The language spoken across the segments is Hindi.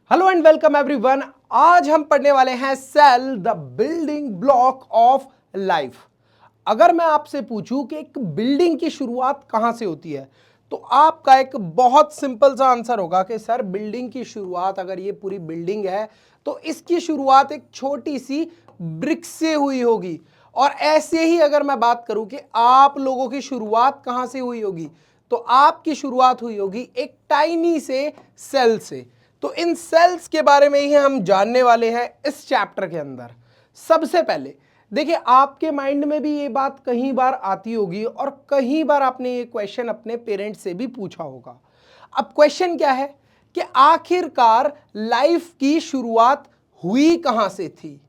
Hello and welcome everyone. आज हम पढ़ने वाले हैं cell the building block of life. अगर मैं आपसे पूछूं कि एक बिल्डिंग की शुरुआत कहां से होती है तो आपका एक बहुत सिंपल सा आंसर होगा कि सर बिल्डिंग की शुरुआत, अगर ये पूरी बिल्डिंग है तो इसकी शुरुआत एक छोटी सी ब्रिक से हुई होगी। और ऐसे ही अगर मैं बात करूं कि आप लोगों की शुरुआत कहां से हुई होगी तो आपकी शुरुआत हुई होगी एक टाइनी से सेल से। तो इन सेल्स के बारे में ही हम जानने वाले हैं इस चैप्टर के अंदर। सबसे पहले देखिए, आपके माइंड में भी ये बात कई बार आती होगी और कई बार आपने ये क्वेश्चन अपने पेरेंट्स से भी पूछा होगा। अब क्वेश्चन क्या है कि आखिरकार लाइफ की शुरुआत हुई कहां से थी।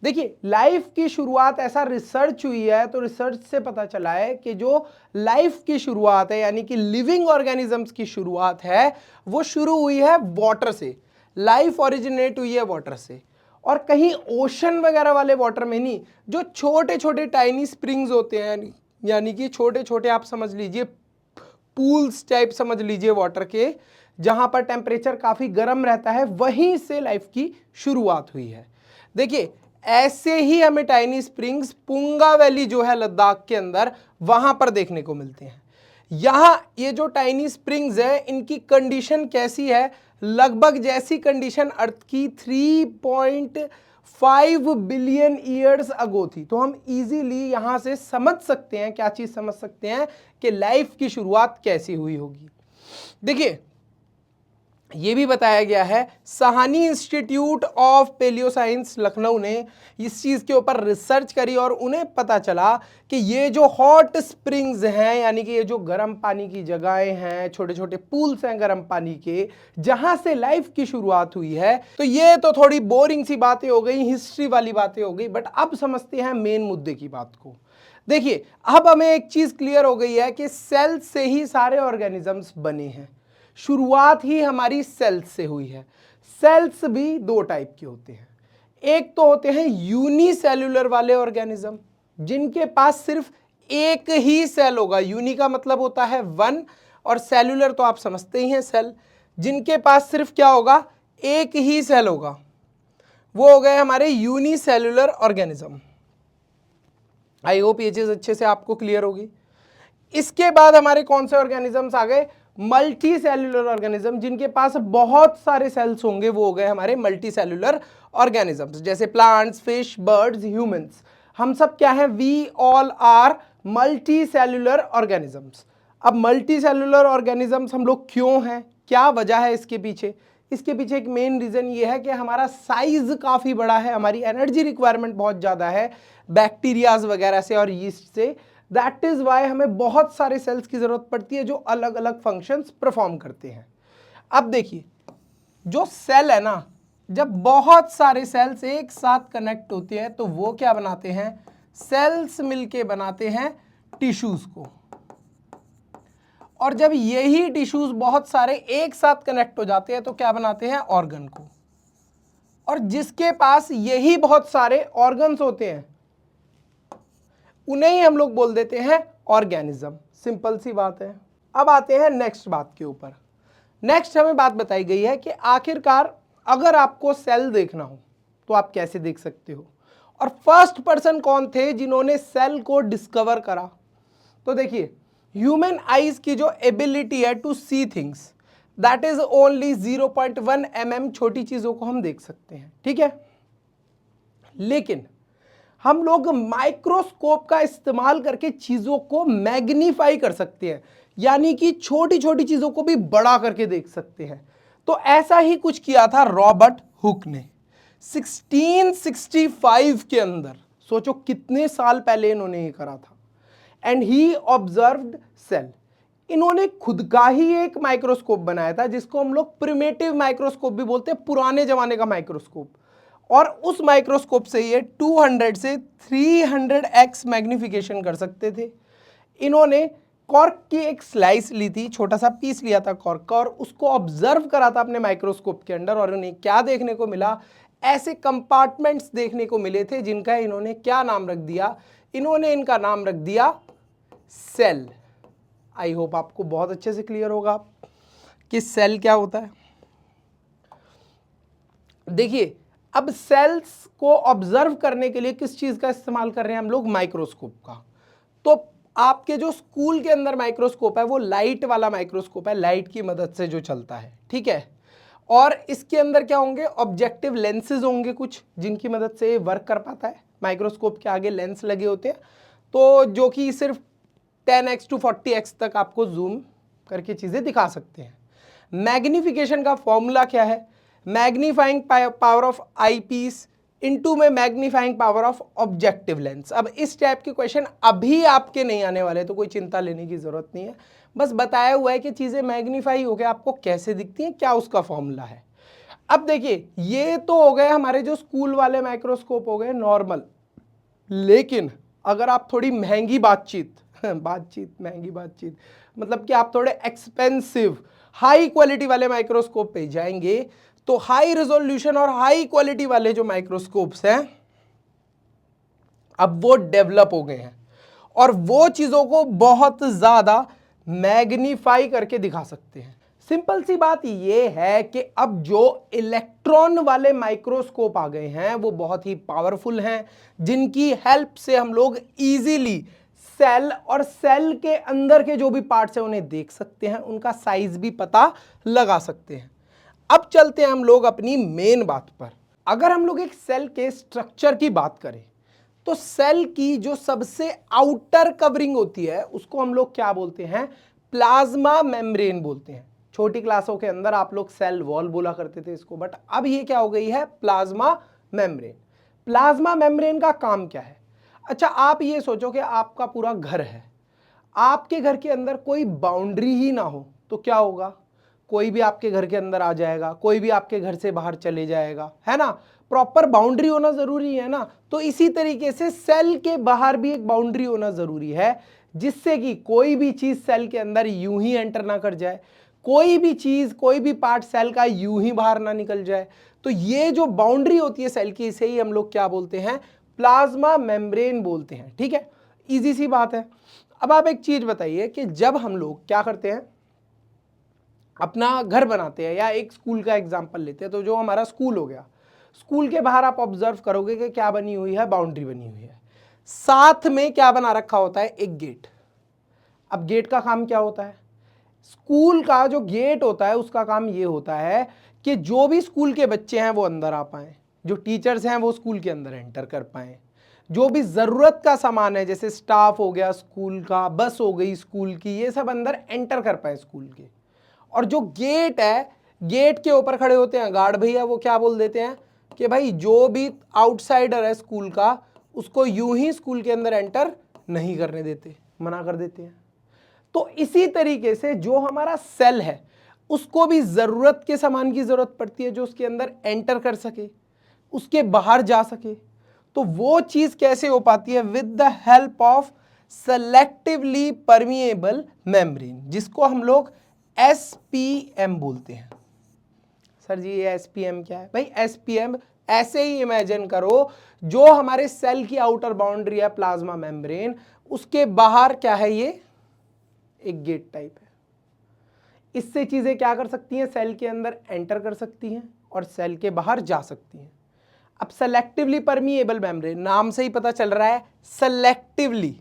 देखिए, लाइफ की शुरुआत ऐसा रिसर्च हुई है तो रिसर्च से पता चला है कि जो लाइफ की शुरुआत है यानी कि लिविंग ऑर्गेनिजम्स की शुरुआत है वो शुरू हुई है वाटर से। लाइफ ओरिजिनेट हुई है वाटर से, और कहीं ओशन वगैरह वाले वाटर में नहीं, जो छोटे छोटे टाइनी स्प्रिंग्स होते हैं यानी कि छोटे छोटे, आप समझ लीजिए पूल्स टाइप समझ लीजिए वाटर के, जहां पर टेम्परेचर काफी गर्म रहता है, वहीं से लाइफ की शुरुआत हुई है। देखिए, ऐसे ही हमें टाइनी स्प्रिंग्स पुंगा वैली जो है लद्दाख के अंदर, वहां पर देखने को मिलते हैं। यहां ये जो टाइनी स्प्रिंग्स है इनकी कंडीशन कैसी है, लगभग जैसी कंडीशन अर्थ की 3.5 बिलियन ईयर्स अगो थी। तो हम इजीली यहां से समझ सकते हैं, क्या चीज समझ सकते हैं कि लाइफ की शुरुआत कैसी हुई होगी। देखिए, ये भी बताया गया है, सहानी इंस्टीट्यूट ऑफ पेलियोसाइंस लखनऊ ने इस चीज के ऊपर रिसर्च करी और उन्हें पता चला कि ये जो हॉट स्प्रिंग्स हैं यानी कि ये जो गर्म पानी की जगहें हैं, छोटे छोटे पूल्स हैं गर्म पानी के, जहां से लाइफ की शुरुआत हुई है। तो ये तो थोड़ी बोरिंग सी बातें हो गई, हिस्ट्री वाली बातें हो गई, बट अब समझते हैं मेन मुद्दे की बात को। देखिए, अब हमें एक चीज क्लियर हो गई है कि सेल से ही सारे ऑर्गेनिजम्स बने हैं। शुरुआत ही हमारी सेल्स से हुई है। सेल्स भी दो टाइप के होते हैं। एक तो होते हैं यूनिसेल्यूलर वाले ऑर्गेनिज्म, जिनके पास सिर्फ एक ही सेल होगा। यूनि का मतलब होता है वन, और सेल्यूलर तो आप समझते ही हैं सेल, जिनके पास सिर्फ क्या होगा, एक ही सेल होगा। वो हो गए हमारे यूनिसेल्यूलर ऑर्गेनिज्म। आई होप ये चीज अच्छे से आपको क्लियर होगी। इसके बाद हमारे कौन से ऑर्गेनिजम्स आ गए, मल्टी सेल्यूलर ऑर्गेनिज्म, जिनके पास बहुत सारे सेल्स होंगे, वो हो गए हमारे मल्टी सेल्यूलर ऑर्गेनिजम्स, जैसे प्लांट्स, फिश, बर्ड्स, ह्यूमंस। हम सब क्या है, we all are multi cellular organisms. अब मल्टी सेल्यूलर ऑर्गेनिजम्स हम लोग क्यों हैं, क्या वजह है इसके पीछे? इसके पीछे एक मेन रीजन ये है कि हमारा साइज काफी बड़ा है, हमारी एनर्जी रिक्वायरमेंट बहुत ज्यादा है बैक्टीरियाज वगैरह से और यीस्ट से। दैट इज वाई हमें बहुत सारे सेल्स की जरूरत पड़ती है जो अलग अलग फंक्शंस परफॉर्म करते हैं। अब देखिए, जो सेल है ना, जब बहुत सारे सेल्स एक साथ कनेक्ट होते हैं तो वो क्या बनाते हैं, सेल्स मिलके बनाते हैं टिश्यूज को। और जब यही टिश्यूज बहुत सारे एक साथ कनेक्ट हो जाते हैं तो क्या बनाते हैं, ऑर्गन को। और जिसके पास यही बहुत सारे ऑर्गन्स होते हैं उन्हें ही हम लोग बोल देते हैं ऑर्गेनिज्म। सिंपल सी बात है। अब आते हैं नेक्स्ट बात के ऊपर। नेक्स्ट हमें बात बताई गई है कि आखिरकार अगर आपको सेल देखना हो तो आप कैसे देख सकते हो, और फर्स्ट पर्सन कौन थे जिन्होंने सेल को डिस्कवर करा। तो देखिए, ह्यूमन आईज की जो एबिलिटी है to see things, that is only 0.1 mm छोटी चीजों को हम देख सकते हैं, ठीक है। लेकिन हम लोग माइक्रोस्कोप का इस्तेमाल करके चीजों को मैग्नीफाई कर सकते हैं, यानी कि छोटी छोटी चीजों को भी बड़ा करके देख सकते हैं। तो ऐसा ही कुछ किया था रॉबर्ट हुक ने 1665 के अंदर। सोचो कितने साल पहले इन्होंने ये करा था। And he observed cell. इन्होंने खुद का ही एक माइक्रोस्कोप बनाया था जिसको हम लोग प्रिमेटिव माइक्रोस्कोप भी बोलते हैं, पुराने जमाने का माइक्रोस्कोप। और उस माइक्रोस्कोप से ये 200 से 300x मैग्निफिकेशन कर सकते थे। इन्होंने कॉर्क की एक स्लाइस ली थी, छोटा सा पीस लिया था कॉर्क का, और उसको ऑब्जर्व करा था अपने माइक्रोस्कोप के अंदर, और उन्हें क्या देखने को मिला, ऐसे कंपार्टमेंट्स देखने को मिले थे जिनका इन्होंने क्या नाम रख दिया, इन्होंने इनका नाम रख दिया सेल। आई होप आपको बहुत अच्छे से क्लियर होगा कि सेल क्या होता है। देखिए अब सेल्स को ऑब्जर्व करने के लिए किस चीज का इस्तेमाल कर रहे हैं हम लोग, माइक्रोस्कोप का। तो आपके जो स्कूल के अंदर माइक्रोस्कोप है वो लाइट वाला माइक्रोस्कोप है, लाइट की मदद से जो चलता है, ठीक है। और इसके अंदर क्या होंगे, ऑब्जेक्टिव लेंसेज होंगे कुछ, जिनकी मदद से ये वर्क कर पाता है। माइक्रोस्कोप के आगे लेंस लगे होते हैं, तो जो कि सिर्फ 10x to 40x तक आपको जूम करके चीजें दिखा सकते हैं। मैग्निफिकेशन का फॉर्मूला क्या है, magnifying power of eyepiece into में magnifying power of objective lens. अब इस टाइप के क्वेश्चन अभी आपके नहीं आने वाले, तो कोई चिंता लेने की जरूरत नहीं है, बस बताया हुआ है कि चीजें मैग्नीफाई होकर आपको कैसे दिखती हैं, क्या उसका फॉर्मूला है। अब देखिए ये तो हो गए हमारे जो स्कूल वाले माइक्रोस्कोप हो गए नॉर्मल, लेकिन अगर आप थोड़ी महंगी महंगी बातचीत मतलब कि आप थोड़े एक्सपेंसिव हाई क्वालिटी वाले माइक्रोस्कोप पे जाएंगे, तो हाई रेजोल्यूशन और हाई क्वालिटी वाले जो माइक्रोस्कोप्स हैं अब वो डेवलप हो गए हैं और वो चीजों को बहुत ज्यादा मैग्नीफाई करके दिखा सकते हैं। सिंपल सी बात ये है कि अब जो इलेक्ट्रॉन वाले माइक्रोस्कोप आ गए हैं वो बहुत ही पावरफुल हैं, जिनकी हेल्प से हम लोग इजीली सेल और सेल के अंदर के जो भी पार्ट्स हैं उन्हें देख सकते हैं, उनका साइज भी पता लगा सकते हैं। अब चलते हैं हम लोग अपनी मेन बात पर। अगर हम लोग एक सेल के स्ट्रक्चर की बात करें तो सेल की जो सबसे आउटर कवरिंग होती है उसको हम लोग क्या बोलते हैं, प्लाज्मा मेम्ब्रेन बोलते हैं। छोटी क्लासों के अंदर आप लोग सेल वॉल बोला करते थे इसको, बट अब ये क्या हो गई है, प्लाज्मा मेम्ब्रेन। प्लाज्मा मेम्ब्रेन का काम क्या है, अच्छा आप ये सोचो कि आपका पूरा घर है, आपके घर के अंदर कोई बाउंड्री ही ना हो तो क्या होगा, कोई भी आपके घर के अंदर आ जाएगा, कोई भी आपके घर से बाहर चले जाएगा, है ना। प्रॉपर बाउंड्री होना जरूरी है ना। तो इसी तरीके से सेल के बाहर भी एक बाउंड्री होना जरूरी है, जिससे कि कोई भी चीज सेल के अंदर यूं ही एंटर ना कर जाए, कोई भी चीज कोई भी पार्ट सेल का यूं ही बाहर ना निकल जाए। तो ये जो बाउंड्री होती है सेल की, इसे ही हम लोग क्या बोलते हैं, प्लाज्मा मेम्ब्रेन बोलते हैं, ठीक है। इजी सी बात है। अब आप एक चीज बताइए कि जब हम लोग क्या करते हैं, अपना घर बनाते हैं, या एक स्कूल का एग्जांपल लेते हैं, तो जो हमारा स्कूल हो गया, स्कूल के बाहर आप ऑब्जर्व करोगे कि क्या बनी हुई है, बाउंड्री बनी हुई है, साथ में क्या बना रखा होता है, एक गेट। अब गेट का काम क्या होता है, स्कूल का जो गेट होता है उसका काम ये होता है कि जो भी स्कूल के बच्चे हैं वो अंदर आ पाए, जो टीचर्स हैं वो स्कूल के अंदर एंटर कर पाए, जो भी जरूरत का सामान है जैसे स्टाफ हो गया स्कूल का, बस हो गई स्कूल की, ये सब अंदर एंटर कर पाए स्कूल के। और जो गेट है, गेट के ऊपर खड़े होते हैं गार्ड भैया, वो क्या बोल देते हैं कि भाई जो भी आउटसाइडर है स्कूल का उसको यूं ही स्कूल के अंदर एंटर नहीं करने देते, मना कर देते हैं। तो इसी तरीके से जो हमारा सेल है उसको भी जरूरत के सामान की जरूरत पड़ती है, जो उसके अंदर एंटर कर सके, उसके बाहर जा सके। तो वो चीज कैसे हो पाती है, with the help of selectively permeable membrane, जिसको हम लोग SPM बोलते हैं। सर जी ये SPM क्या है, भाई SPM ऐसे ही इमेजिन करो, जो हमारे सेल की आउटर बाउंड्री है प्लाज्मा मेम्ब्रेन, उसके बाहर क्या है, ये एक गेट टाइप है। इससे चीजें क्या कर सकती हैं, सेल के अंदर एंटर कर सकती हैं और सेल के बाहर जा सकती हैं। अब सेलेक्टिवली परमिएबल मेम्ब्रेन, नाम से ही पता चल रहा है सेलेक्टिवली,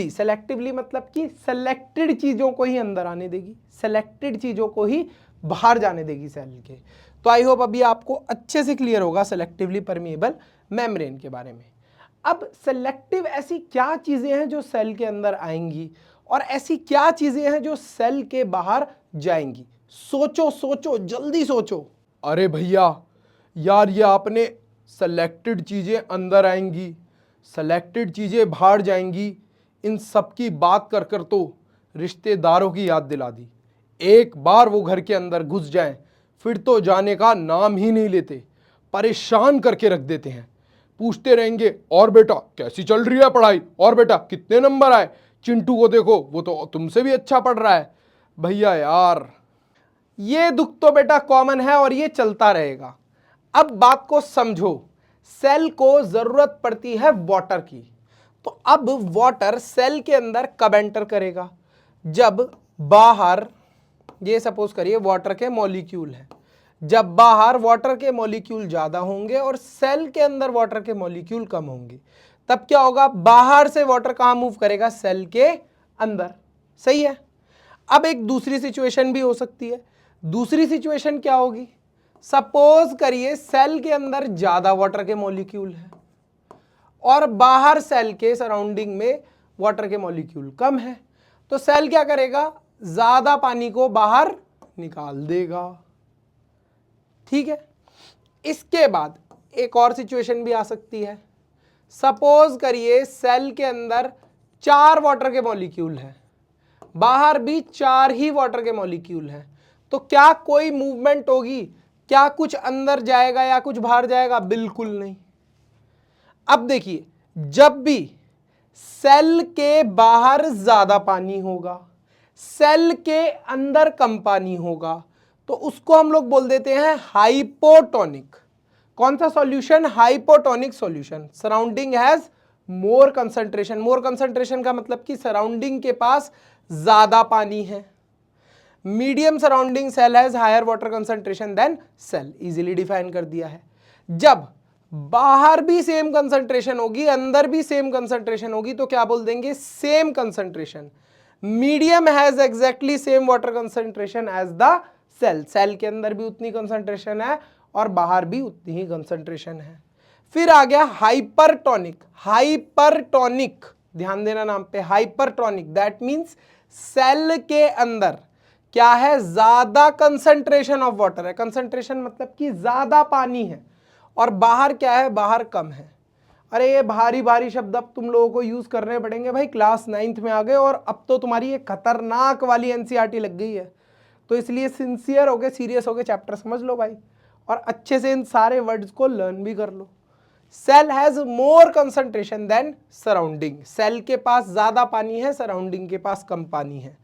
सेलेक्टिवली मतलब कि सेलेक्टेड चीजों को ही अंदर आने देगी, सेलेक्टेड चीजों को ही बाहर जाने देगी सेल के। तो आई होप अभी आपको अच्छे से क्लियर होगा सेलेक्टिवली परमिएबल मेम्ब्रेन के बारे में। अब सेलेक्टिव ऐसी क्या चीजें हैं जो सेल के अंदर आएंगी और ऐसी क्या चीजें हैं जो सेल के बाहर जाएंगी, सोचो सोचो जल्दी सोचो। अरे भैया यार ये आपने सेलेक्टेड चीजें अंदर आएंगी, सेलेक्टेड चीजें बाहर जाएंगी, इन सब की बात कर कर तो रिश्तेदारों की याद दिला दी। एक बार वो घर के अंदर घुस जाएं फिर तो जाने का नाम ही नहीं लेते, परेशान करके रख देते हैं। पूछते रहेंगे और बेटा कैसी चल रही है पढ़ाई, और बेटा कितने नंबर आए, चिंटू को देखो वो तो तुमसे भी अच्छा पढ़ रहा है। भैया यार ये दुख तो बेटा कॉमन है और ये चलता रहेगा। अब बात को समझो, सेल को जरूरत पड़ती है वाटर की, तो अब वाटर सेल के अंदर कब एंटर करेगा, जब बाहर, ये सपोज करिए वाटर के मॉलिक्यूल है, जब बाहर वाटर के मॉलिक्यूल ज्यादा होंगे और सेल के अंदर वाटर के मॉलिक्यूल कम होंगे। तब क्या होगा, बाहर से वाटर कहां मूव करेगा, सेल के अंदर। सही है। अब एक दूसरी सिचुएशन भी हो सकती है। दूसरी सिचुएशन क्या होगी, सपोज करिए सेल के अंदर ज्यादा वाटर के मॉलिक्यूल है और बाहर सेल के सराउंडिंग में वाटर के मॉलिक्यूल कम है। तो सेल क्या करेगा, ज्यादा पानी को बाहर निकाल देगा। ठीक है। इसके बाद एक और सिचुएशन भी आ सकती है। सपोज करिए सेल के अंदर 4 वाटर के मॉलिक्यूल है, बाहर भी 4 ही वाटर के मॉलिक्यूल हैं। तो क्या कोई मूवमेंट होगी, क्या कुछ अंदर जाएगा या कुछ बाहर जाएगा, बिल्कुल नहीं। अब देखिए, जब भी सेल के बाहर ज्यादा पानी होगा, सेल के अंदर कम पानी होगा, तो उसको हम लोग बोल देते हैं हाइपोटोनिक। कौन सा solution, hypotonic solution. Surrounding has more concentration. More concentration का मतलब कि सराउंडिंग के पास ज्यादा पानी है। Medium surrounding cell has higher water concentration than cell. Easily define कर दिया है। जब बाहर भी सेम कंसंट्रेशन होगी, अंदर भी सेम कंसंट्रेशन होगी, तो क्या बोल देंगे, same concentration. Medium has exactly same water concentration as the cell. Cell के अंदर भी उतनी कंसंट्रेशन है और बाहर भी उतनी ही कंसंट्रेशन है। फिर आ गया हाइपरटोनिक। हाइपरटोनिक, ध्यान देना नाम पे, हाइपरटोनिक दैट मींस सेल के अंदर क्या है, ज्यादा कंसंट्रेशन ऑफ वाटर है। कंसंट्रेशन मतलब कि ज्यादा पानी है और बाहर क्या है, बाहर कम है। अरे ये भारी भारी शब्द अब तुम लोगों को यूज करने पड़ेंगे भाई, क्लास 9th में आ गए और अब तो तुम्हारी एक खतरनाक वाली एनसीईआरटी लग गई है। तो इसलिए सिंसियर होके, सीरियस होके चैप्टर समझ लो भाई और अच्छे से इन सारे वर्ड्स को लर्न भी कर लो। Cell has more concentration than surrounding. Cell के पास ज्यादा पानी है, सराउंडिंग के पास कम पानी है।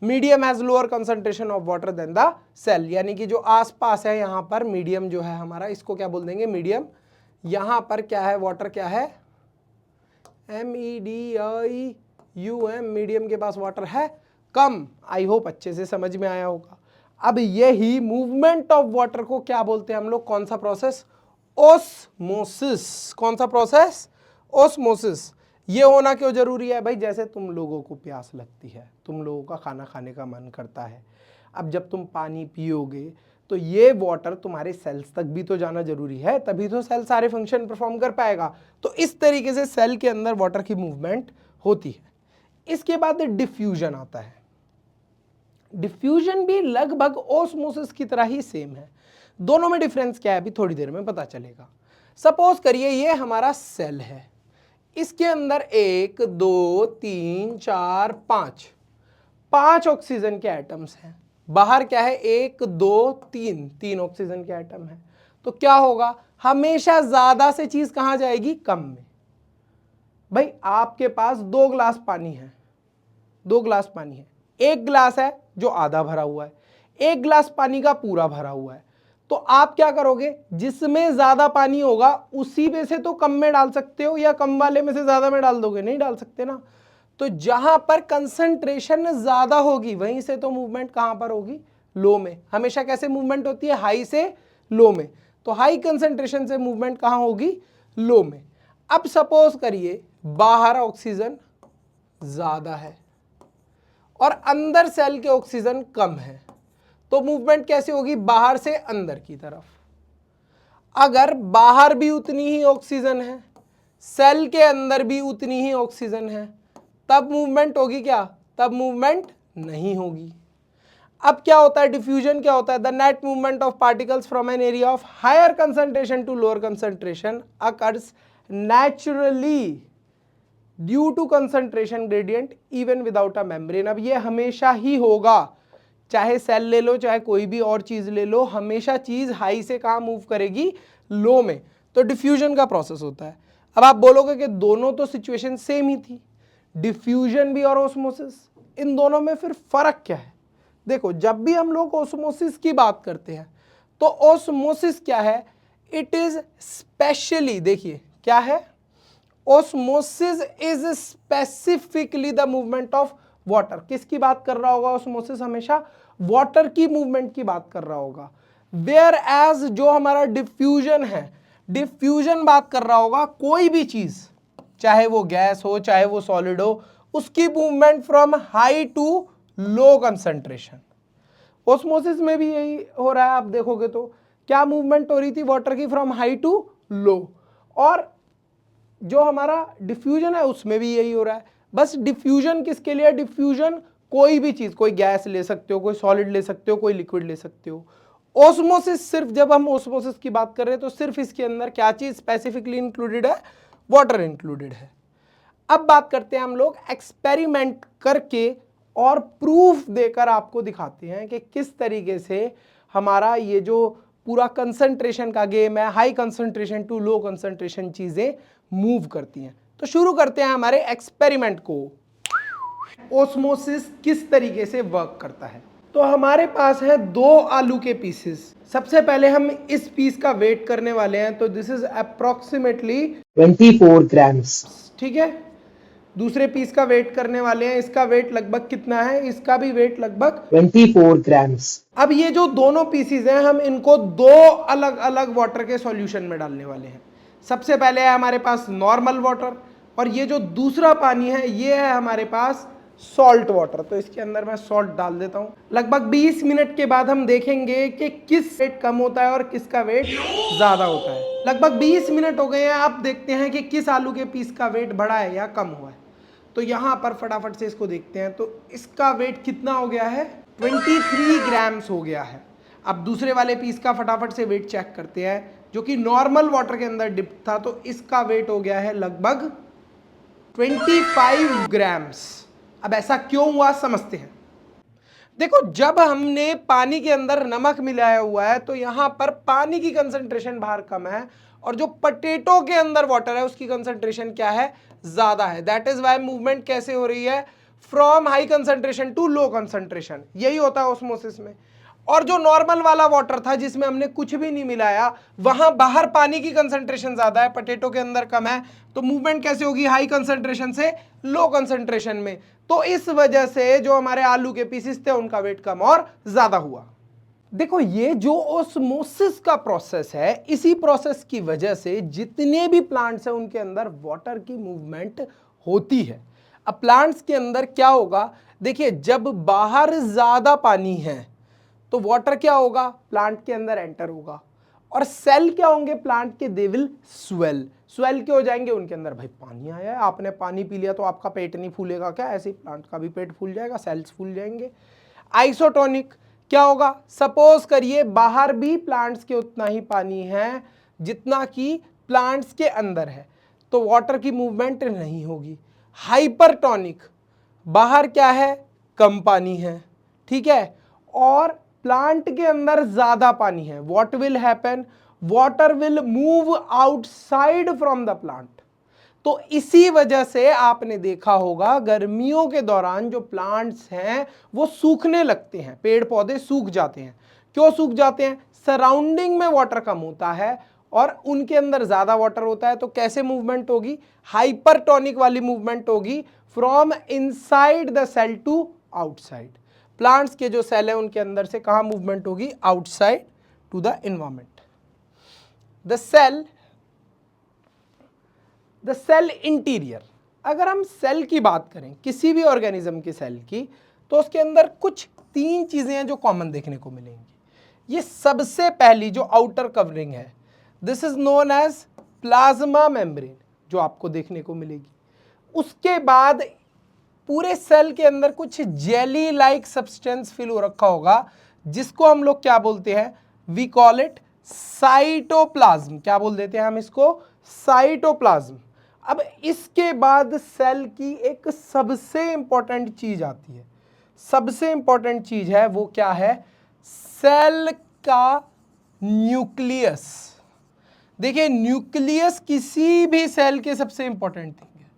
Medium has lower concentration of water than the cell, यानी कि जो आसपास है यहां पर मीडियम जो है हमारा, इसको क्या बोल देंगे, मीडियम। यहां पर क्या है, वाटर क्या है, MEDIUM, मीडियम के पास वाटर है कम। आई होप अच्छे से समझ में आया होगा। अब यही मूवमेंट ऑफ वाटर को क्या बोलते हैं हम लोग, कौन सा प्रोसेस, ओस्मोसिस। कौन सा प्रोसेस, ओस्मोसिस। ये होना क्यों जरूरी है भाई, जैसे तुम लोगों को प्यास लगती है, तुम लोगों का खाना खाने का मन करता है, अब जब तुम पानी पियोगे तो ये वाटर तुम्हारे सेल्स तक भी तो जाना जरूरी है, तभी तो सेल सारे फंक्शन परफॉर्म कर पाएगा। तो इस तरीके से सेल के अंदर वाटर की मूवमेंट होती है। इसके बाद डिफ्यूजन आता है। डिफ्यूजन भी लगभग ओस्मोसिस की तरह ही सेम है। दोनों में डिफरेंस क्या है अभी थोड़ी देर में पता चलेगा। सपोज करिए ये हमारा सेल है, इसके अंदर 1 2 3 4 5 ऑक्सीजन के एटम्स हैं। बाहर क्या है, 1 2 3 ऑक्सीजन के एटम है। तो क्या होगा, हमेशा ज्यादा से चीज कहां जाएगी, कम में। भाई आपके पास 2 गिलास पानी है, 2 गिलास पानी है, 1 गिलास है जो आधा भरा हुआ है, 1 गिलास पानी का पूरा भरा हुआ है। तो आप क्या करोगे, जिसमें ज्यादा पानी होगा उसी में से तो कम में डाल सकते हो, या कम वाले में से ज्यादा में डाल दोगे, नहीं डाल सकते ना। तो जहां पर कंसंट्रेशन ज्यादा होगी वहीं से तो मूवमेंट कहां पर होगी, लो में। हमेशा कैसे मूवमेंट होती है, हाई से लो में। तो हाई कंसंट्रेशन से मूवमेंट कहां होगी, लो में। अब सपोज करिए बाहर ऑक्सीजन ज्यादा है और अंदर सेल के ऑक्सीजन कम है, तो मूवमेंट कैसे होगी, बाहर से अंदर की तरफ। अगर बाहर भी उतनी ही ऑक्सीजन है, सेल के अंदर भी उतनी ही ऑक्सीजन है, तब मूवमेंट होगी क्या, तब मूवमेंट नहीं होगी। अब क्या होता है, डिफ्यूजन क्या होता है, the net movement of particles from an area of higher concentration to lower concentration occurs naturally due to concentration gradient even without a membrane. अब ये हमेशा ही होगा, चाहे सेल ले लो चाहे कोई भी और चीज ले लो, हमेशा चीज हाई से कहां मूव करेगी, लो में। तो डिफ्यूजन का प्रोसेस होता है। अब आप बोलोगे कि दोनों तो सिचुएशन सेम ही थी, डिफ्यूजन भी और ओस्मोसिस, इन दोनों में फिर फर्क क्या है। देखो जब भी हम लोग ओस्मोसिस की बात करते हैं तो ओस्मोसिस क्या है, इट इज स्पेशली, देखिए क्या है, osmosis is specifically the movement of water. किसकी बात कर रहा होगा ओस्मोसिस, हमेशा वाटर की मूवमेंट की बात कर रहा होगा। वेयर एज जो हमारा डिफ्यूजन है, डिफ्यूजन बात कर रहा होगा कोई भी चीज, चाहे वो गैस हो चाहे वो सॉलिड हो, उसकी movement from high to low concentration. Osmosis में भी यही हो रहा है, आप देखोगे तो क्या मूवमेंट हो रही थी वाटर की, फ्रॉम हाई टू लो। और जो हमारा डिफ्यूजन है उसमें भी यही हो रहा है। बस डिफ्यूजन किसके लिए? डिफ्यूजन कोई भी चीज, कोई गैस ले सकते हो, कोई सॉलिड ले सकते हो, कोई लिक्विड ले सकते हो। ओस्मोसिस, सिर्फ जब हम ओस्मोसिस की बात कर रहे हैं तो सिर्फ इसके अंदर क्या चीज स्पेसिफिकली इंक्लूडेड है? वाटर इंक्लूडेड है। अब बात करते हैं हम लोग एक्सपेरिमेंट करके और प्रूफ देकर आपको दिखाते हैं कि किस तरीके से हमारा ये जो पूरा कंसंट्रेशन का गेम है, high concentration to low concentration चीजें मूव करती हैं। तो शुरू करते हैं हमारे एक्सपेरिमेंट को। ओस्मोसिस किस तरीके से वर्क करता है? तो हमारे पास है 2 आलू के पीसेस। सबसे पहले हम इस पीस का वेट करने वाले हैं, तो दिस इज अप्रोक्सीमेटली 24 ग्राम्स। ठीक है। दूसरे पीस का वेट करने वाले हैं, इसका वेट लगभग कितना है? इसका भी वेट लगभग 24 ग्राम्स। अब ये जो दोनों पीसीज हैं, हम इनको 2 अलग अलग वाटर के सॉल्यूशन में डालने वाले हैं। सबसे पहले है हमारे पास नॉर्मल वाटर, और ये जो दूसरा पानी है ये है हमारे पास सॉल्ट वाटर। तो इसके अंदर मैं सॉल्ट डाल देता हूं। लगभग 20 मिनट के बाद हम देखेंगे कि किस वेट कम होता है और किसका वेट ज्यादा होता है। लगभग 20 मिनट हो गए हैं, आप देखते हैं कि किस आलू के पीस का वेट बढ़ा है या कम हुआ है। तो यहां पर फटाफट से इसको देखते हैं, तो इसका वेट कितना हो गया है? 23 ग्राम्स हो गया है। अब दूसरे वाले पीस का फटाफट से वेट चेक करते हैं, जो कि नॉर्मल वाटर के अंदर डिप था, तो इसका वेट हो गया है लगभग 25 ग्राम्स। अब ऐसा क्यों हुआ समझते हैं। देखो, जब हमने पानी के अंदर नमक मिलाया हुआ है तो यहां पर पानी की कंसंट्रेशन बाहर कम है, और जो पोटैटो के अंदर वाटर है उसकी कंसंट्रेशन क्या है? ज्यादा है। दैट इज वाई मूवमेंट कैसे हो रही है? From high concentration to low concentration. यही होता है ऑस्मोसिस में। और जो नॉर्मल वाला वाटर था जिसमें हमने कुछ भी नहीं मिलाया, वहां बाहर पानी की कंसंट्रेशन ज्यादा है, पोटैटो के अंदर कम है, तो मूवमेंट कैसे होगी? हाई कंसंट्रेशन से लो कंसंट्रेशन में। तो इस वजह से जो हमारे आलू के पीसेस थे उनका वेट कम और ज्यादा हुआ। देखो, ये जो ओस्मोसिस का प्रोसेस है, इसी प्रोसेस की वजह से जितने भी प्लांट्स हैं उनके अंदर वाटर की मूवमेंट होती है। अब प्लांट्स के अंदर क्या होगा? देखिए, जब बाहर ज्यादा पानी है तो वाटर क्या होगा? प्लांट के अंदर एंटर होगा, और सेल क्या होंगे प्लांट के? They will swell. स्वेल क्या हो जाएंगे? उनके अंदर भाई पानी आया है, आपने पानी पी लिया तो आपका पेट नहीं फूलेगा क्या? ऐसे ही प्लांट का भी पेट फूल जाएगा, सेल्स फूल जाएंगे। आइसोटोनिक क्या होगा? सपोज करिए बाहर भी प्लांट्स के उतना ही पानी है जितना कि प्लांट्स के अंदर है, तो वाटर की मूवमेंट नहीं होगी। हाइपरटोनिक, बाहर क्या है? कम पानी है, ठीक है, और प्लांट के अंदर ज्यादा पानी है। What will happen? Water will move outside from the plant. तो इसी वजह से आपने देखा होगा गर्मियों के दौरान जो प्लांट्स हैं वो सूखने लगते हैं, पेड़ पौधे सूख जाते हैं। क्यों सूख जाते हैं? सराउंडिंग में वाटर कम होता है और उनके अंदर ज्यादा वाटर होता है। तो कैसे मूवमेंट होगी? हाइपरटोनिक वाली मूवमेंट होगी, from inside the cell to outside. Plants के जो सेल है उनके अंदर से कहां मूवमेंट होगी? Outside to the environment. The cell interior. अगर हम सेल की बात करें, किसी भी ऑर्गेनिज्म के सेल की, तो उसके अंदर कुछ 3 चीजें हैं जो कॉमन देखने को मिलेंगी। ये सबसे पहली जो आउटर कवरिंग है, this is known as plasma membrane, जो आपको देखने को मिलेगी। उसके बाद पूरे सेल के अंदर कुछ जेली लाइक सब्सटेंस फिल हो रखा होगा, जिसको हम लोग क्या बोलते हैं? We call it cytoplasm. क्या बोल देते हैं हम इसको? साइटोप्लाज्म। अब इसके बाद सेल की एक सबसे इंपॉर्टेंट चीज आती है। सबसे इंपॉर्टेंट चीज है वो क्या है? सेल का न्यूक्लियस। देखिए, न्यूक्लियस किसी भी सेल के सबसे इंपॉर्टेंट थिंग है।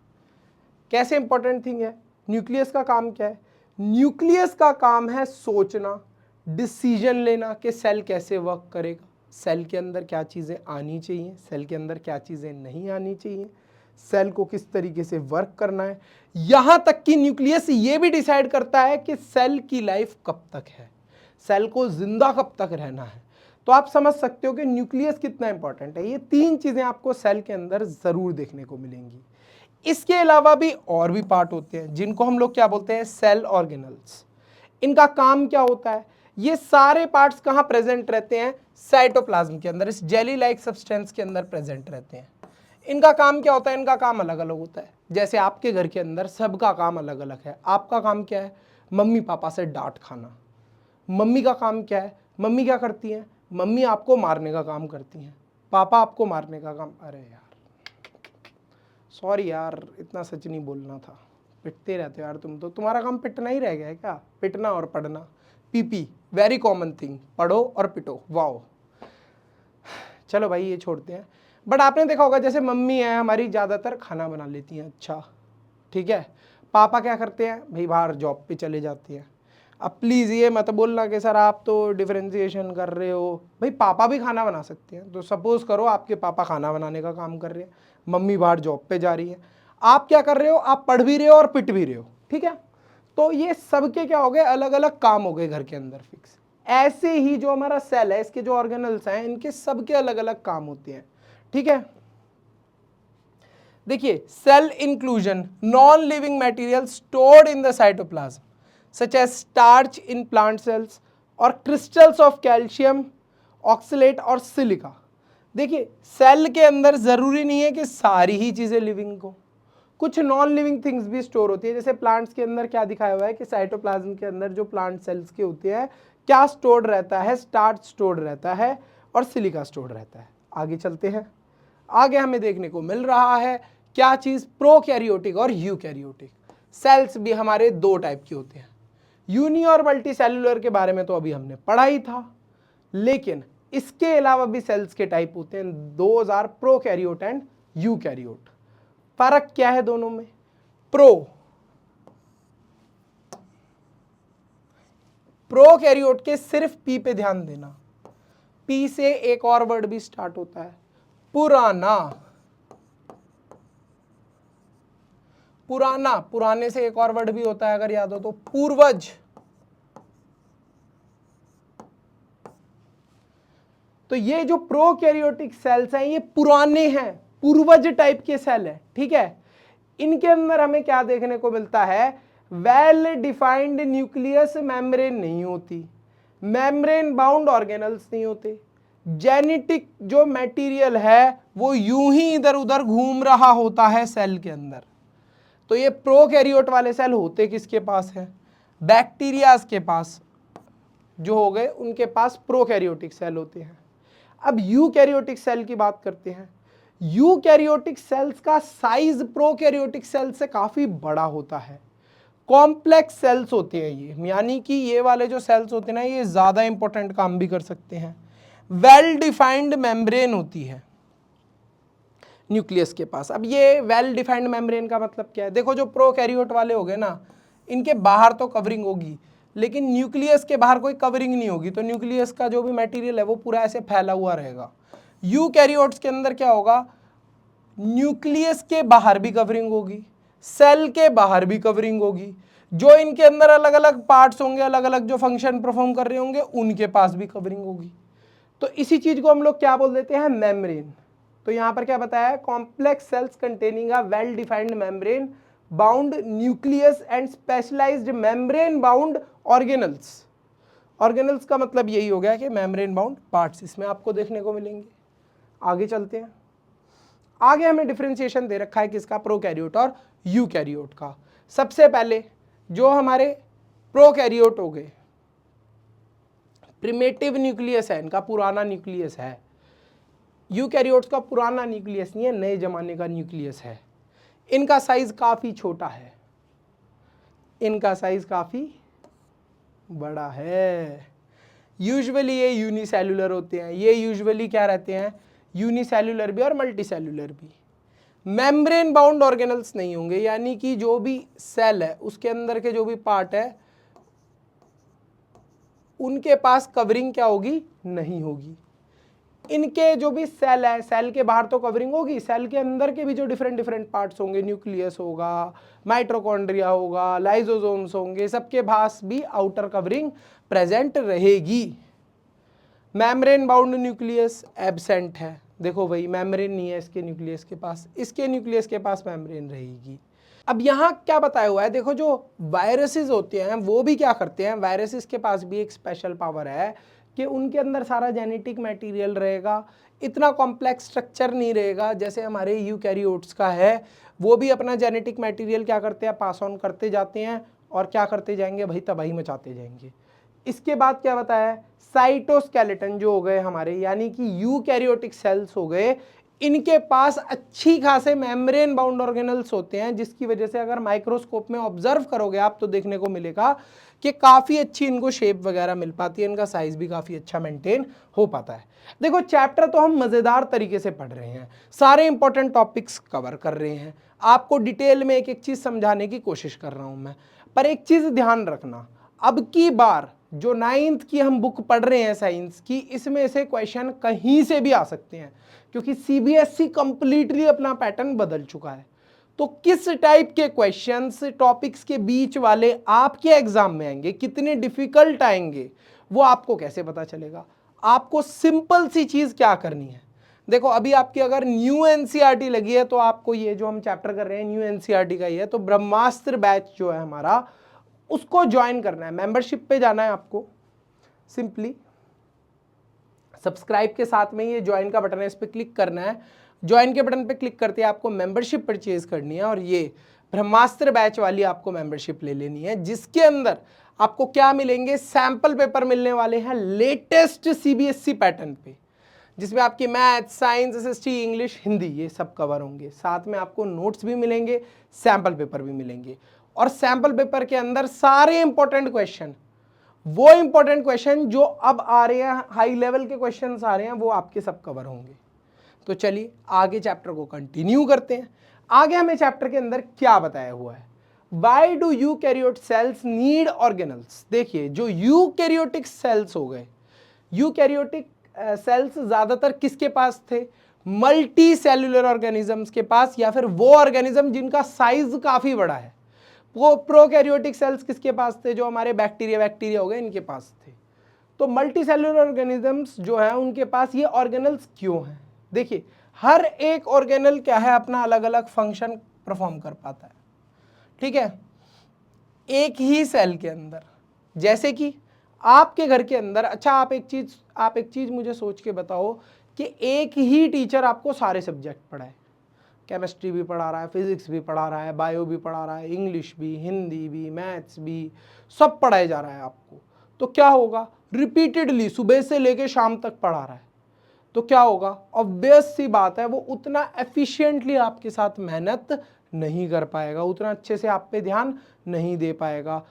कैसे इंपॉर्टेंट थिंग है? न्यूक्लियस का काम क्या है? न्यूक्लियस का काम है सोचना, डिसीजन लेना कि सेल कैसे वर्क करेगा, सेल के अंदर क्या चीज़ें आनी चाहिए, सेल के अंदर क्या चीज़ें नहीं आनी चाहिए, सेल को किस तरीके से वर्क करना है। यहां तक कि न्यूक्लियस ये भी डिसाइड करता है कि सेल की लाइफ कब तक है, सेल को जिंदा कब तक रहना है। तो आप समझ सकते हो कि न्यूक्लियस कितना इंपॉर्टेंट है। ये 3 चीजें आपको सेल के अंदर जरूर देखने को मिलेंगी। इसके अलावा भी और भी पार्ट होते हैं जिनको हम लोग क्या बोलते हैं, सेल ऑर्गेनल्स। इनका काम क्या होता है, ये सारे पार्ट्स कहाँ प्रेजेंट रहते हैं, साइटोप्लाज्म के अंदर, इस जेली लाइक सब्सटेंस के अंदर प्रेजेंट रहते हैं। इनका काम क्या होता है, इनका काम अलग अलग होता है। जैसे आपके घर के अंदर सबका काम अलग अलग है। आपका काम क्या है, मम्मी पापा से डांट खाना। मम्मी का काम क्या है, मम्मी क्या करती हैं, मम्मी आपको मारने का काम करती हैं, पापा आपको मारने का काम। अरे यार सॉरी यार, इतना सच नहीं बोलना था। पिटते रहते हो यार तुम तो, तुम्हारा काम पिटना ही रह गया है क्या, पिटना और पढ़ना। पीपी वेरी कॉमन थिंग, पढ़ो और पिटो, वाओ। चलो भाई ये छोड़ते हैं। बट आपने देखा होगा जैसे मम्मी है हमारी ज़्यादातर खाना बना लेती हैं, अच्छा ठीक है। पापा क्या करते हैं भाई, बाहर जॉब पे चले जाते हैं। अब प्लीज़ ये मत बोलना कि सर आप तो डिफरेंशिएशन कर रहे हो, भाई पापा भी खाना बना सकते हैं। तो सपोज करो आपके पापा खाना बनाने का काम कर रहे हैं, मम्मी बाहर जॉब पे जा रही है, आप क्या कर रहे हो, आप पढ़ भी रहे हो और पिट भी रहे हो, ठीक है। तो ये सबके क्या हो गए, अलग अलग काम हो गए घर के अंदर फिक्स। ऐसे ही जो हमारा सेल है, इसके जो ऑर्गेनल्स हैं, इनके सबके अलग अलग काम होते हैं, ठीक है। देखिए cell inclusion, non living material stored in the cytoplasm such as starch in plant cells और क्रिस्टल्स ऑफ कैल्शियम ऑक्सलेट और सिलिका। देखिए सेल के अंदर जरूरी नहीं है कि सारी ही चीजें लिविंग को, कुछ नॉन लिविंग थिंग्स भी स्टोर होती है। जैसे प्लांट्स के अंदर क्या दिखाया हुआ है कि साइटोप्लाज्म के अंदर जो प्लांट सेल्स के होते हैं क्या स्टोर्ड रहता है, स्टार्च स्टोर्ड रहता है और सिलिका स्टोर्ड रहता है। आगे चलते हैं, आगे हमें देखने को मिल रहा है क्या चीज, प्रोकैरियोटिक और यूकैरियोटिक। सेल्स भी हमारे 2 टाइप के होते हैं। यूनी और मल्टी सेलुलर के बारे में तो अभी हमने पढ़ा ही था, लेकिन इसके अलावा भी सेल्स के टाइप होते हैं। 2 आर प्रोकैरियोट एंड यूकैरियोट। फर्क क्या है दोनों में, प्रोकैरियोट के सिर्फ पी पे ध्यान देना, पी से एक और वर्ड भी स्टार्ट होता है, पुराना। पुराना, पुराने से एक और वर्ड भी होता है अगर याद हो तो, पूर्वज। तो ये जो प्रोकैरियोटिक सेल्स हैं ये पुराने हैं, पूर्वज टाइप के सेल है, ठीक है। इनके अंदर हमें क्या देखने को मिलता है, वेल डिफाइंड न्यूक्लियस मेम्ब्रेन नहीं होती, मेम्ब्रेन बाउंड ऑर्गेनल्स नहीं होते, जेनेटिक जो मटेरियल है वो यूं ही इधर उधर घूम रहा होता है सेल के अंदर। तो ये प्रोकैरियोट वाले सेल होते किसके पास है, बैक्टीरियाज के पास जो हो गए, उनके पास प्रोकैरियोटिक सेल होते हैं। अब यूकैरियोटिक सेल की बात करते हैं। यूकैरियोटिक सेल्स का साइज प्रोकैरियोटिक सेल से काफी बड़ा होता है, कॉम्प्लेक्स सेल्स होते हैं ये, यानी कि ये वाले जो सेल्स होते हैं ना ये ज्यादा इंपॉर्टेंट काम भी कर सकते हैं। वेल डिफाइंड मेम्ब्रेन होती है न्यूक्लियस के पास। अब ये वेल डिफाइंड मेम्ब्रेन का मतलब क्या है, देखो जो प्रोकैरियोट वाले हो गए ना, इनके बाहर तो कवरिंग होगी, लेकिन न्यूक्लियस के बाहर कोई कवरिंग नहीं होगी, तो न्यूक्लियस का जो भी मटेरियल है वो पूरा ऐसे फैला हुआ रहेगा। यूकैरियोट्स के अंदर क्या होगा, न्यूक्लियस के बाहर भी कवरिंग होगी, सेल के बाहर भी कवरिंग होगी, जो इनके अंदर अलग अलग पार्ट्स होंगे, अलग अलग जो फंक्शन परफॉर्म कर रहे होंगे, उनके पास भी कवरिंग होगी। तो इसी चीज को हम लोग क्या बोल देते हैं, मेम्ब्रेन। तो यहां पर क्या बताया है, complex cells containing a well defined membrane bound nucleus and specialised membrane bound organelles. Organelles का मतलब यही हो गया कि मेम्ब्रेन बाउंड पार्ट्स इसमें आपको देखने को मिलेंगे। आगे चलते हैं, आगे हमें डिफरेंशिएशन दे रखा है किसका, प्रोकैरियोट और यूकैरियोट का। सबसे पहले जो हमारे प्रोकैरियोट हो गए, प्रिमिटिव न्यूक्लियस है, इनका पुराना न्यूक्लियस है। यूकैरियोट्स का पुराना न्यूक्लियस नहीं है, नए जमाने का न्यूक्लियस है। इनका साइज काफी छोटा है, इनका साइज काफी बड़ा है। यूजुअली ये यूनिसेल्युलर होते हैं, ये यूजुअली क्या रहते हैं, यूनिसेल्युलर भी और मल्टीसेल्युलर भी। मेम्ब्रेन बाउंड ऑर्गेनल्स नहीं होंगे, यानी कि जो भी सेल है उसके अंदर के जो भी पार्ट है उनके पास कवरिंग क्या होगी, नहीं होगी। इनके जो भी सेल है, सेल के बाहर तो कवरिंग होगी, सेल के अंदर के भी जो डिफरेंट डिफरेंट पार्ट्स होंगे, न्यूक्लियस होगा, माइटोकॉन्ड्रिया होगा, लाइसोसोम्स होंगे, सबके पास भी आउटर कवरिंग प्रेजेंट रहेगी। मेम्ब्रेन बाउंड न्यूक्लियस एब्सेंट है, देखो भाई मेम्ब्रेन नहीं है इसके न्यूक्लियस के पास, इसके न्यूक्लियस के पास मेम्ब्रेन रहेगी। अब यहाँ क्या बताया हुआ है, देखो जो वायरसेस होते हैं वो भी क्या करते हैं, वायरसेस के पास भी एक स्पेशल पावर है कि उनके अंदर सारा जेनेटिक मटेरियल रहेगा, इतना कॉम्प्लेक्स स्ट्रक्चर नहीं रहेगा जैसे हमारे यूकैरियोट्स का है। वो भी अपना जेनेटिक मटेरियल क्या करते हैं, पास ऑन करते जाते हैं और क्या करते जाएंगे भाई, तबाही मचाते जाएंगे। इसके बाद क्या बताया, साइटोस्केलेटन जो हो गए हमारे, यानी कि यूकैरियोटिक सेल्स हो गए, इनके पास अच्छी खासे मेम्ब्रेन बाउंड ऑर्गेनल्स होते हैं, जिसकी वजह से अगर माइक्रोस्कोप में ऑब्जर्व करोगे आप तो देखने को मिलेगा कि काफ़ी अच्छी इनको शेप वगैरह मिल पाती है, इनका साइज भी काफ़ी अच्छा मेंटेन हो पाता है। देखो चैप्टर तो हम मज़ेदार तरीके से पढ़ रहे हैं, सारे इंपॉर्टेंट टॉपिक्स कवर कर रहे हैं, आपको डिटेल में एक एक चीज़ समझाने की कोशिश कर रहा हूँ मैं। पर एक चीज़ ध्यान रखना, अब की बार जो 9th की हम बुक पढ़ रहे हैं साइंस की, इसमें से क्वेश्चन कहीं से भी आ सकते हैं, क्योंकि सीबीएसई कंप्लीटली अपना पैटर्न बदल चुका है। तो किस टाइप के क्वेश्चंस टॉपिक्स के बीच वाले आपके एग्जाम में आएंगे, कितने डिफिकल्ट आएंगे, वो आपको कैसे पता चलेगा। आपको सिंपल सी चीज क्या करनी है, देखो अभी आपकी अगर न्यू एनसीईआरटी लगी है तो आपको ये जो हम चैप्टर कर रहे हैं न्यू एनसीईआरटी का ही है, तो ब्रह्मास्त्र बैच जो है हमारा उसको ज्वाइन करना है, मेंबरशिप पे जाना है आपको, सिंपली सब्सक्राइब के साथ में ये ज्वाइन का बटन है, इस पर क्लिक करना है। ज्वाइन के बटन पे क्लिक करते हैं आपको मेंबरशिप परचेज करनी है, और ये ब्रह्मास्त्र बैच वाली आपको मेंबरशिप ले लेनी है, जिसके अंदर आपको क्या मिलेंगे, सैंपल पेपर मिलने वाले हैं लेटेस्ट सीबीएसई पैटर्न पे, जिसमें आपकी math, science, SST, English, Hindi ये सब कवर होंगे। साथ में आपको नोट्स भी मिलेंगे, सैंपल पेपर भी मिलेंगे, और सैंपल पेपर के अंदर सारे इंपॉर्टेंट क्वेश्चन, वो इंपॉर्टेंट क्वेश्चन जो अब आ रहे हैं, हाई लेवल के क्वेश्चंस आ रहे हैं, वो आपके सब कवर होंगे। तो चलिए आगे चैप्टर को कंटिन्यू करते हैं। आगे हमें चैप्टर के अंदर क्या बताया हुआ है, why do eukaryote cells need organelles. देखिए जो यूकैरियोटिक सेल्स हो गए, यूकैरियोटिक सेल्स ज्यादातर किसके पास थे, मल्टी सेल्यूलर ऑर्गेनिजम्स के पास, या फिर वो ऑर्गेनिज्म जिनका साइज काफी बड़ा है। वो प्रोकैरियोटिक सेल्स किसके पास थे, जो हमारे बैक्टीरिया हो गए इनके पास थे। तो मल्टी सेल्यूलर ऑर्गेनिजम्स जो है उनके पास ये ऑर्गेनल्स क्यों हैं, देखिए हर एक ऑर्गेनल क्या है, अपना अलग अलग फंक्शन परफॉर्म कर पाता है, ठीक है, एक ही सेल के अंदर। जैसे कि आपके घर के अंदर, अच्छा आप एक चीज मुझे सोच के बताओ कि एक ही टीचर आपको सारे सब्जेक्ट पढ़ाए, केमिस्ट्री भी पढ़ा रहा है, फिजिक्स भी पढ़ा रहा है, बायो भी पढ़ा रहा है, इंग्लिश भी, हिंदी भी, मैथ्स भी, सब पढ़ाया जा रहा है आपको, तो क्या होगा, रिपीटेडली सुबह से लेके शाम तक पढ़ा रहा है, तो क्या होगा, ऑब्वियस सी बात है वो उतना एफिशिएंटली आपके साथ मेहनत नहीं कर पाएगा, उतना अच्छे से आप पे ध्यान नहीं दे पाएगा।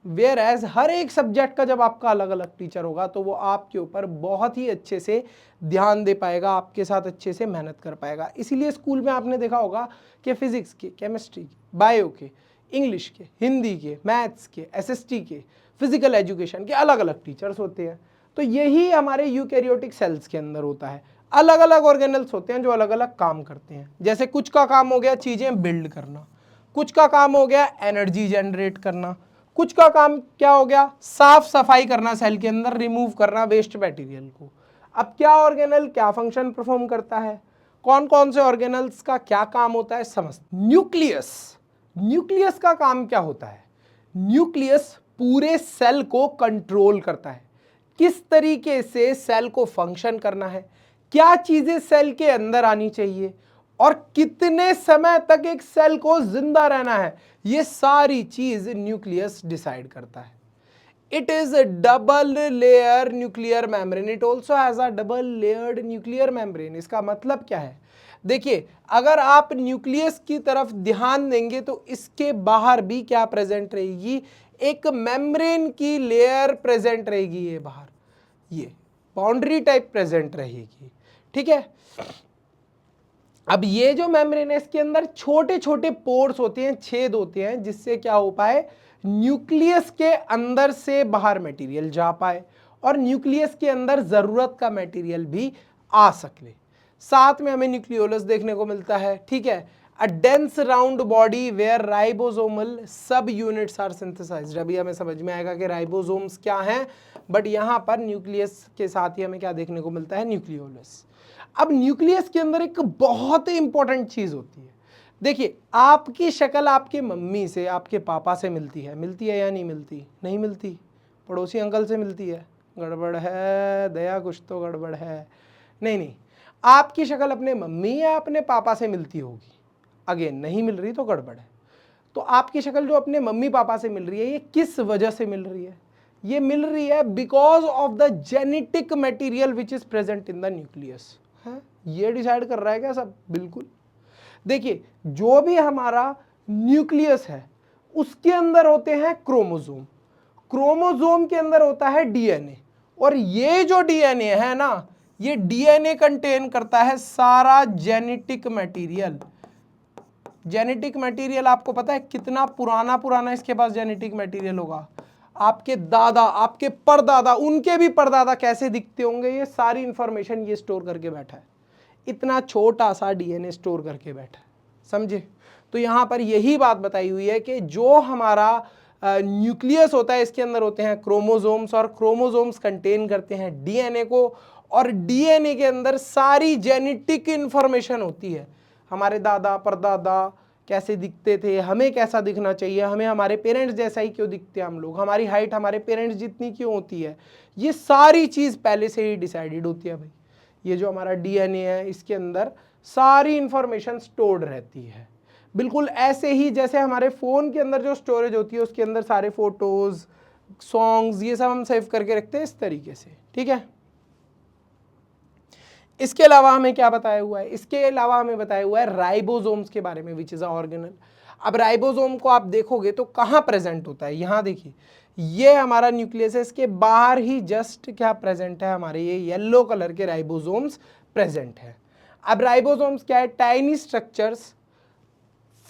वेयर एज हर एक सब्जेक्ट का जब आपका अलग अलग टीचर होगा तो वो आपके ऊपर बहुत ही अच्छे से ध्यान दे पाएगा, आपके साथ अच्छे से मेहनत कर पाएगा। इसीलिए स्कूल में आपने देखा होगा कि फिजिक्स के, केमिस्ट्री के, बायो के, इंग्लिश के, हिंदी के, मैथ्स के, एसएसटी के, फिजिकल एजुकेशन के अलग अलग टीचर्स होते हैं। तो यही हमारे यूकैरियोटिक सेल्स के अंदर होता है, अलग अलग ऑर्गेनल्स होते हैं जो अलग अलग काम करते हैं। जैसे कुछ का काम हो गया चीजें बिल्ड करना, कुछ का काम हो गया एनर्जी जनरेट करना, कुछ का काम क्या हो गया, साफ सफाई करना, सेल के अंदर रिमूव करना वेस्ट मटेरियल को। अब क्या ऑर्गेनल क्या फंक्शन परफॉर्म करता है, कौन कौन से ऑर्गेनल्स का क्या काम होता है, समझ। न्यूक्लियस का काम क्या होता है, न्यूक्लियस पूरे सेल को कंट्रोल करता है, किस तरीके से सेल को फंक्शन करना है, क्या चीजें सेल के अंदर आनी चाहिए, और कितने समय तक एक सेल को जिंदा रहना है, ये सारी चीज न्यूक्लियस डिसाइड करता है। It is a double layer nuclear membrane, it also has a double layered nuclear membrane. इसका मतलब क्या है, देखिए अगर आप न्यूक्लियस की तरफ ध्यान देंगे तो इसके बाहर भी क्या प्रेजेंट रहेगी, एक मेम्ब्रेन की लेयर प्रेजेंट रहेगी, ये बाहर ये बाउंड्री टाइप प्रेजेंट रहेगी, ठीक है। अब ये जो मेम्ब्रेन है इसके अंदर छोटे छोटे पोर्स होते हैं, छेद होते हैं, जिससे क्या हो पाए, न्यूक्लियस के अंदर से बाहर मटेरियल जा पाए और न्यूक्लियस के अंदर जरूरत का मटेरियल भी आ सके। साथ में हमें न्यूक्लियोलस देखने को मिलता है, ठीक है। A dense round body where ribosomal sub units are synthesised. अभी हमें समझ में आएगा कि राइबोसोम्स क्या हैं, बट यहाँ पर न्यूक्लियस के साथ ही हमें क्या देखने को मिलता है, न्यूक्लियोलस। अब न्यूक्लियस के अंदर एक बहुत ही इंपॉर्टेंट चीज होती है। देखिए, आपकी शक्ल आपके मम्मी से, आपके पापा से मिलती है या नहीं मिलती? नहीं मिलती। पड़ोसी अंकल से मिलती है, गड़बड़ है दया, कुछ तो गड़बड़ है। नहीं, आपकी शक्ल अपने मम्मी या अपने पापा से मिलती होगी। अगेन नहीं मिल रही तो गड़बड़ है। तो आपकी शक्ल जो अपने मम्मी पापा से मिल रही है, ये किस वजह से मिल रही है? ये मिल रही है because of the genetic material which is present in the nucleus. ये डिसाइड कर रहा है क्या सब? बिल्कुल। देखिए, जो भी हमारा न्यूक्लियस है उसके अंदर होते हैं क्रोमोसोम, क्रोमोसोम के अंदर होता है डीएनए, और ये जो डीएनए है ना, ये डीएनए कंटेन करता है सारा जेनेटिक मटेरियल। जेनेटिक मटेरियल आपको पता है कितना पुराना इसके पास जेनेटिक मटेरियल होगा? आपके दादा, आपके परदादा, उनके भी परदादा कैसे दिखते होंगे, ये सारी इंफॉर्मेशन ये स्टोर करके बैठा है। इतना छोटा सा डीएनए स्टोर करके बैठा है, समझे? तो यहाँ पर यही बात बताई हुई है कि जो हमारा न्यूक्लियस होता है, इसके अंदर होते हैं क्रोमोसोम्स, और क्रोमोसोम्स कंटेन करते हैं डीएनए को, और डीएनए के अंदर सारी जेनेटिक इंफॉर्मेशन होती है। हमारे दादा परदादा कैसे दिखते थे, हमें कैसा दिखना चाहिए, हमें हमारे पेरेंट्स जैसा ही क्यों दिखते हैं हम लोग, हमारी हाइट हमारे पेरेंट्स जितनी क्यों होती है, ये सारी चीज़ पहले से ही डिसाइडेड होती है भाई। ये जो हमारा डीएनए है, इसके अंदर सारी इंफॉर्मेशन स्टोर्ड रहती है। बिल्कुल ऐसे ही जैसे हमारे फ़ोन के अंदर जो स्टोरेज होती है, उसके अंदर सारे फोटोज़, सॉन्ग्स, ये सब हम सेव करके रखते हैं इस तरीके से, ठीक है। इसके अलावा हमें क्या बताया हुआ है? इसके अलावा हमें बताया हुआ है राइबोसोम्स के बारे में, विच इज़ अ ऑर्गेनल। अब राइबोसोम को आप देखोगे तो कहाँ प्रेजेंट होता है? यहाँ देखिए, ये हमारा न्यूक्लियस है, इसके बाहर ही जस्ट क्या प्रेजेंट है, हमारे ये येलो कलर के राइबोसोम्स प्रेजेंट है। अब राइबोसोम्स क्या है? Tiny structures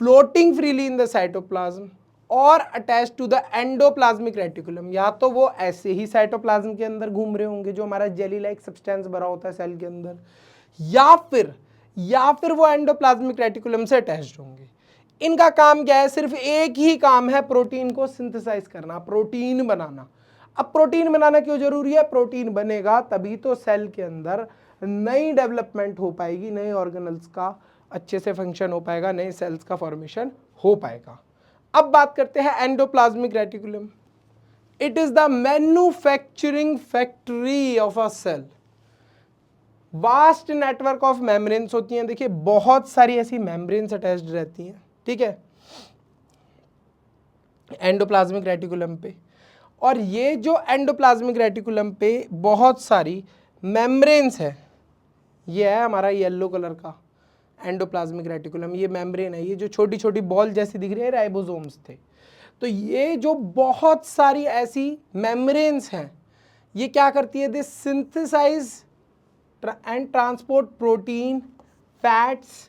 floating freely in the cytoplasm और attach to the endoplasmic reticulum. या तो वो ऐसे ही साइटोप्लाज्म के अंदर घूम रहे होंगे, जो हमारा जेली लाइक सब्सटेंस भरा होता है सेल के अंदर, या फिर वो एंडोप्लाज्मिक रेटिकुलम से अटैच्ड होंगे। इनका काम क्या है? सिर्फ एक ही काम है, प्रोटीन को सिंथेसाइज करना, प्रोटीन बनाना। अब प्रोटीन बनाना क्यों जरूरी है? प्रोटीन बनेगा तभी तो सेल के अंदर नई डेवलपमेंट हो पाएगी, नए ऑर्गेनल्स का अच्छे से फंक्शन हो पाएगा, नए सेल्स का फॉर्मेशन हो पाएगा। अब बात करते हैं endoplasmic reticulum. It is the manufacturing factory of a cell. Vast network of membranes होती हैं। देखिए, बहुत सारी ऐसी मेम्ब्रेन्स अटैच्ड रहती हैं, ठीक है, एंडोप्लाज्मिक रेटिकुलम पे। और ये जो एंडोप्लाज्मिक रेटिकुलम पे बहुत सारी मेम्ब्रेन्स है, ये है हमारा येलो कलर का एंडोप्लाज्मिक रेटिकुलम। ये मेम्ब्रेन है, ये जो छोटी छोटी बॉल जैसी दिख रही है, राइबोसोम्स थे। तो ये जो बहुत सारी ऐसी मेम्ब्रेन्स हैं, ये क्या करती है? This synthesise and transport protein, fats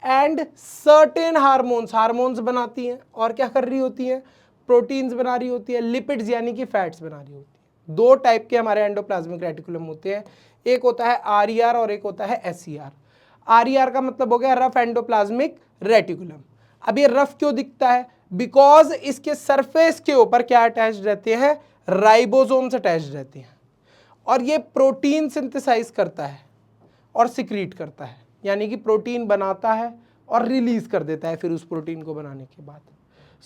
and certain hormones. Hormones बनाती हैं, और क्या कर रही होती हैं? प्रोटीन्स बना रही होती है, लिपिड्स यानी कि फैट्स बना रही होती है। दो टाइप के हमारे एंडोप्लाज्मिक रेटिकुलम होते हैं, एक होता है आरईआर और एक होता है एसईआर। आरईआर का मतलब हो गया रफ एंडोप्लाज्मिक रेटिकुलम। अब ये रफ क्यों दिखता है? बिकॉज इसके सरफेस के ऊपर क्या अटैच रहते हैं? राइबोसोम्स अटैच रहते हैं, और ये प्रोटीन सिंथेसाइज करता है और सिक्रीट करता है, यानी कि प्रोटीन बनाता है और रिलीज कर देता है फिर उस प्रोटीन को बनाने के बाद।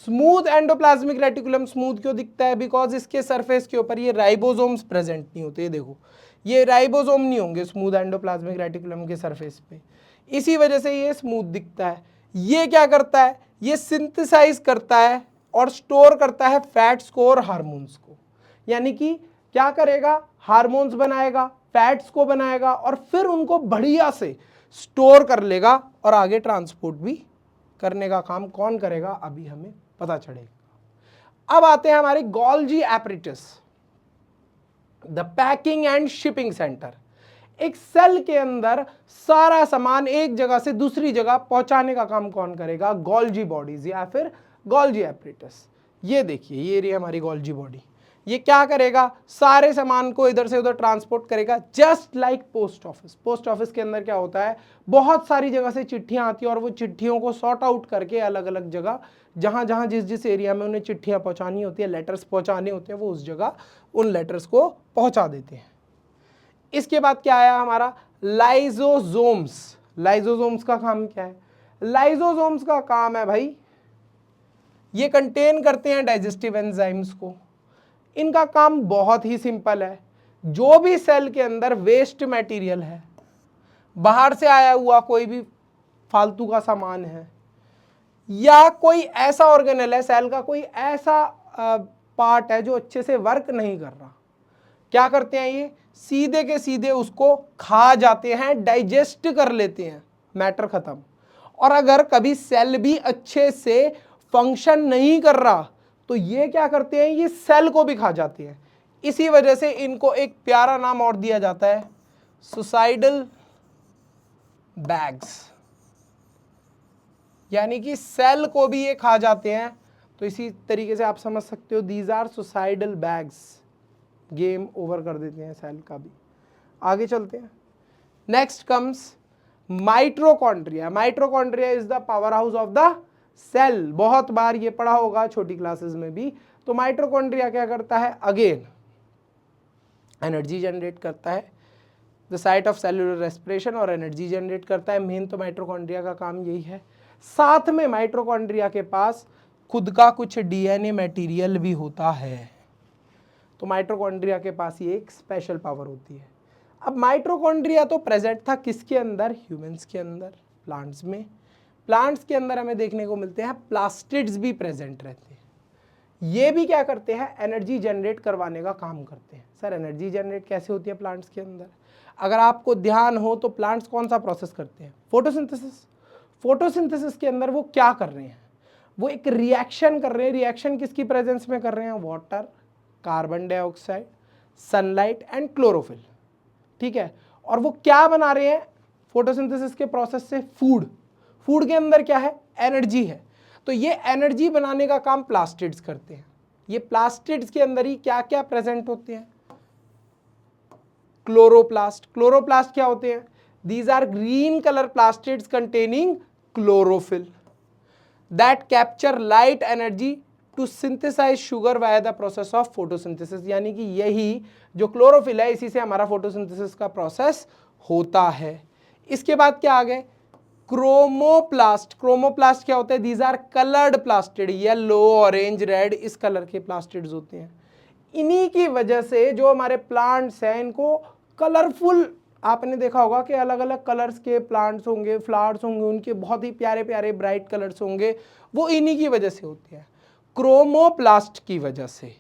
स्मूथ एंडोप्लाज्मिक रेटिकुलम स्मूथ क्यों दिखता है? बिकॉज इसके सरफेस के ऊपर ये राइबोसोम्स प्रेजेंट नहीं होते। ये देखो, ये राइबोसोम नहीं होंगे स्मूथ एंडोप्लाज्मिक रेटिकुलम के सरफेस पे, इसी वजह से ये स्मूथ दिखता है। ये क्या करता है? ये सिंथेसाइज करता है और स्टोर करता है फैट्स को और हार्मोन्स को। यानी कि क्या करेगा? हार्मोन्स बनाएगा, फैट्स को बनाएगा, और फिर उनको बढ़िया से स्टोर कर लेगा, और आगे ट्रांसपोर्ट भी करने का काम कौन करेगा? अभी हमें पता चलेगा। अब आते हैं हमारे Golgi apparatus, the packing and shipping centre. एक सेल के अंदर सारा सामान एक जगह से दूसरी जगह पहुंचाने का काम कौन करेगा? गोल्जी बॉडीज या फिर गोल्जी एपरेटस। ये देखिए, ये रही हमारी गोल्जी बॉडी। ये क्या करेगा, सारे सामान को इधर से उधर ट्रांसपोर्ट करेगा, just like post office. Post office के अंदर क्या होता है, बहुत सारी जगह से चिट्ठियां आती हैं और वो चिट्ठियों को सॉर्ट आउट करके अलग अलग जगह जहां जहां जिस जिस एरिया में उन्हें चिट्ठियां पहुंचानी होती है, लेटर्स पहुंचाने होते हैं, वो उस जगह उन लेटर्स को पहुंचा देते हैं। इसके बाद क्या आया हमारा, लाइजोसोम्स। लाइजोसोम्स का काम क्या है, लाइजोसोम्स का काम है भाई, ये कंटेन करते हैं डाइजेस्टिव एंजाइम्स को। इनका काम बहुत ही सिंपल है, जो भी सेल के अंदर वेस्ट मटेरियल है, बाहर से आया हुआ कोई भी फालतू का सामान है, या कोई ऐसा ऑर्गेनल है, सेल का कोई ऐसा पार्ट है जो अच्छे से वर्क नहीं कर रहा, क्या करते हैं ये, सीधे के सीधे उसको खा जाते हैं, डाइजेस्ट कर लेते हैं, मैटर खत्म। और अगर कभी सेल भी अच्छे से फंक्शन नहीं कर रहा तो ये क्या करते हैं, ये सेल को भी खा जाते हैं। इसी वजह से इनको एक प्यारा नाम और दिया जाता है, सुसाइडल बैग्स, यानी कि सेल को भी ये खा जाते हैं। तो इसी तरीके से आप समझ सकते हो, these are suicidal bags, game over कर देते हैं सेल का भी। आगे चलते हैं, next comes mitochondria. Mitochondria is the power house of the cell, बहुत बार ये पढ़ा होगा छोटी क्लासेस में भी। तो माइटोकॉन्ड्रिया क्या करता है, अगेन एनर्जी जनरेट करता है, the site of cellular respiration, और एनर्जी जनरेट करता है। मेन तो माइटोकॉन्ड्रिया का काम यही है। साथ में माइटोकॉन्ड्रिया के पास खुद का कुछ डीएनए मटेरियल भी होता है। तो माइटोकॉन्ड्रिया के पास ये एक स्पेशल पावर होती है। अब माइटोकॉन्ड्रिया तो प्रेजेंट था किसके अंदर, ह्यूमंस के अंदर, प्लांट्स में। प्लांट्स के अंदर हमें देखने को मिलते हैं प्लास्टिड्स भी प्रेजेंट रहते हैं। ये भी क्या करते हैं, एनर्जी जनरेट करवाने का काम करते हैं। सर एनर्जी जनरेट कैसे होती है प्लांट्स के अंदर, अगर आपको ध्यान हो तो प्लांट्स कौन सा प्रोसेस करते हैं, फोटोसिंथेसिस। फोटोसिंथेसिस के अंदर वो क्या कर रहे हैं, वो एक रिएक्शन कर रहे हैं। रिएक्शन किसकी प्रेजेंस में कर रहे हैं, water, carbon dioxide, sunlight and chlorophyll, ठीक है। और वो क्या बना रहे हैं फोटोसिंथेसिस के प्रोसेस से, फूड। फूड के अंदर क्या है, एनर्जी है। तो ये एनर्जी बनाने का काम प्लास्टिड्स करते हैं। ये प्लास्टिड्स के अंदर ही क्या क्या प्रेजेंट होते हैं, क्लोरोप्लास्ट। क्लोरोप्लास्ट क्या होते हैं, these are green colour plastids containing chlorophyll that capture light energy to synthesise sugar via the process of photosynthesis. यानी कि यही जो क्लोरोफिल है, इसी से हमारा फोटोसिंथेसिस का प्रोसेस होता है। इसके बाद क्या आ गए, क्रोमोप्लास्ट। क्रोमोप्लास्ट क्या होता है, these are coloured plastid, yellow, orange, red, इस कलर के प्लास्टिड्स होते हैं। इन्हीं की वजह से जो हमारे प्लांट्स हैं इनको कलरफुल, आपने देखा होगा कि अलग अलग कलर्स के प्लांट्स होंगे, फ्लावर्स होंगे, उनके बहुत ही प्यारे प्यारे ब्राइट कलर्स होंगे, वो इन्हीं की वजह से होते हैं, क्रोमोप्लास्ट की वजह से।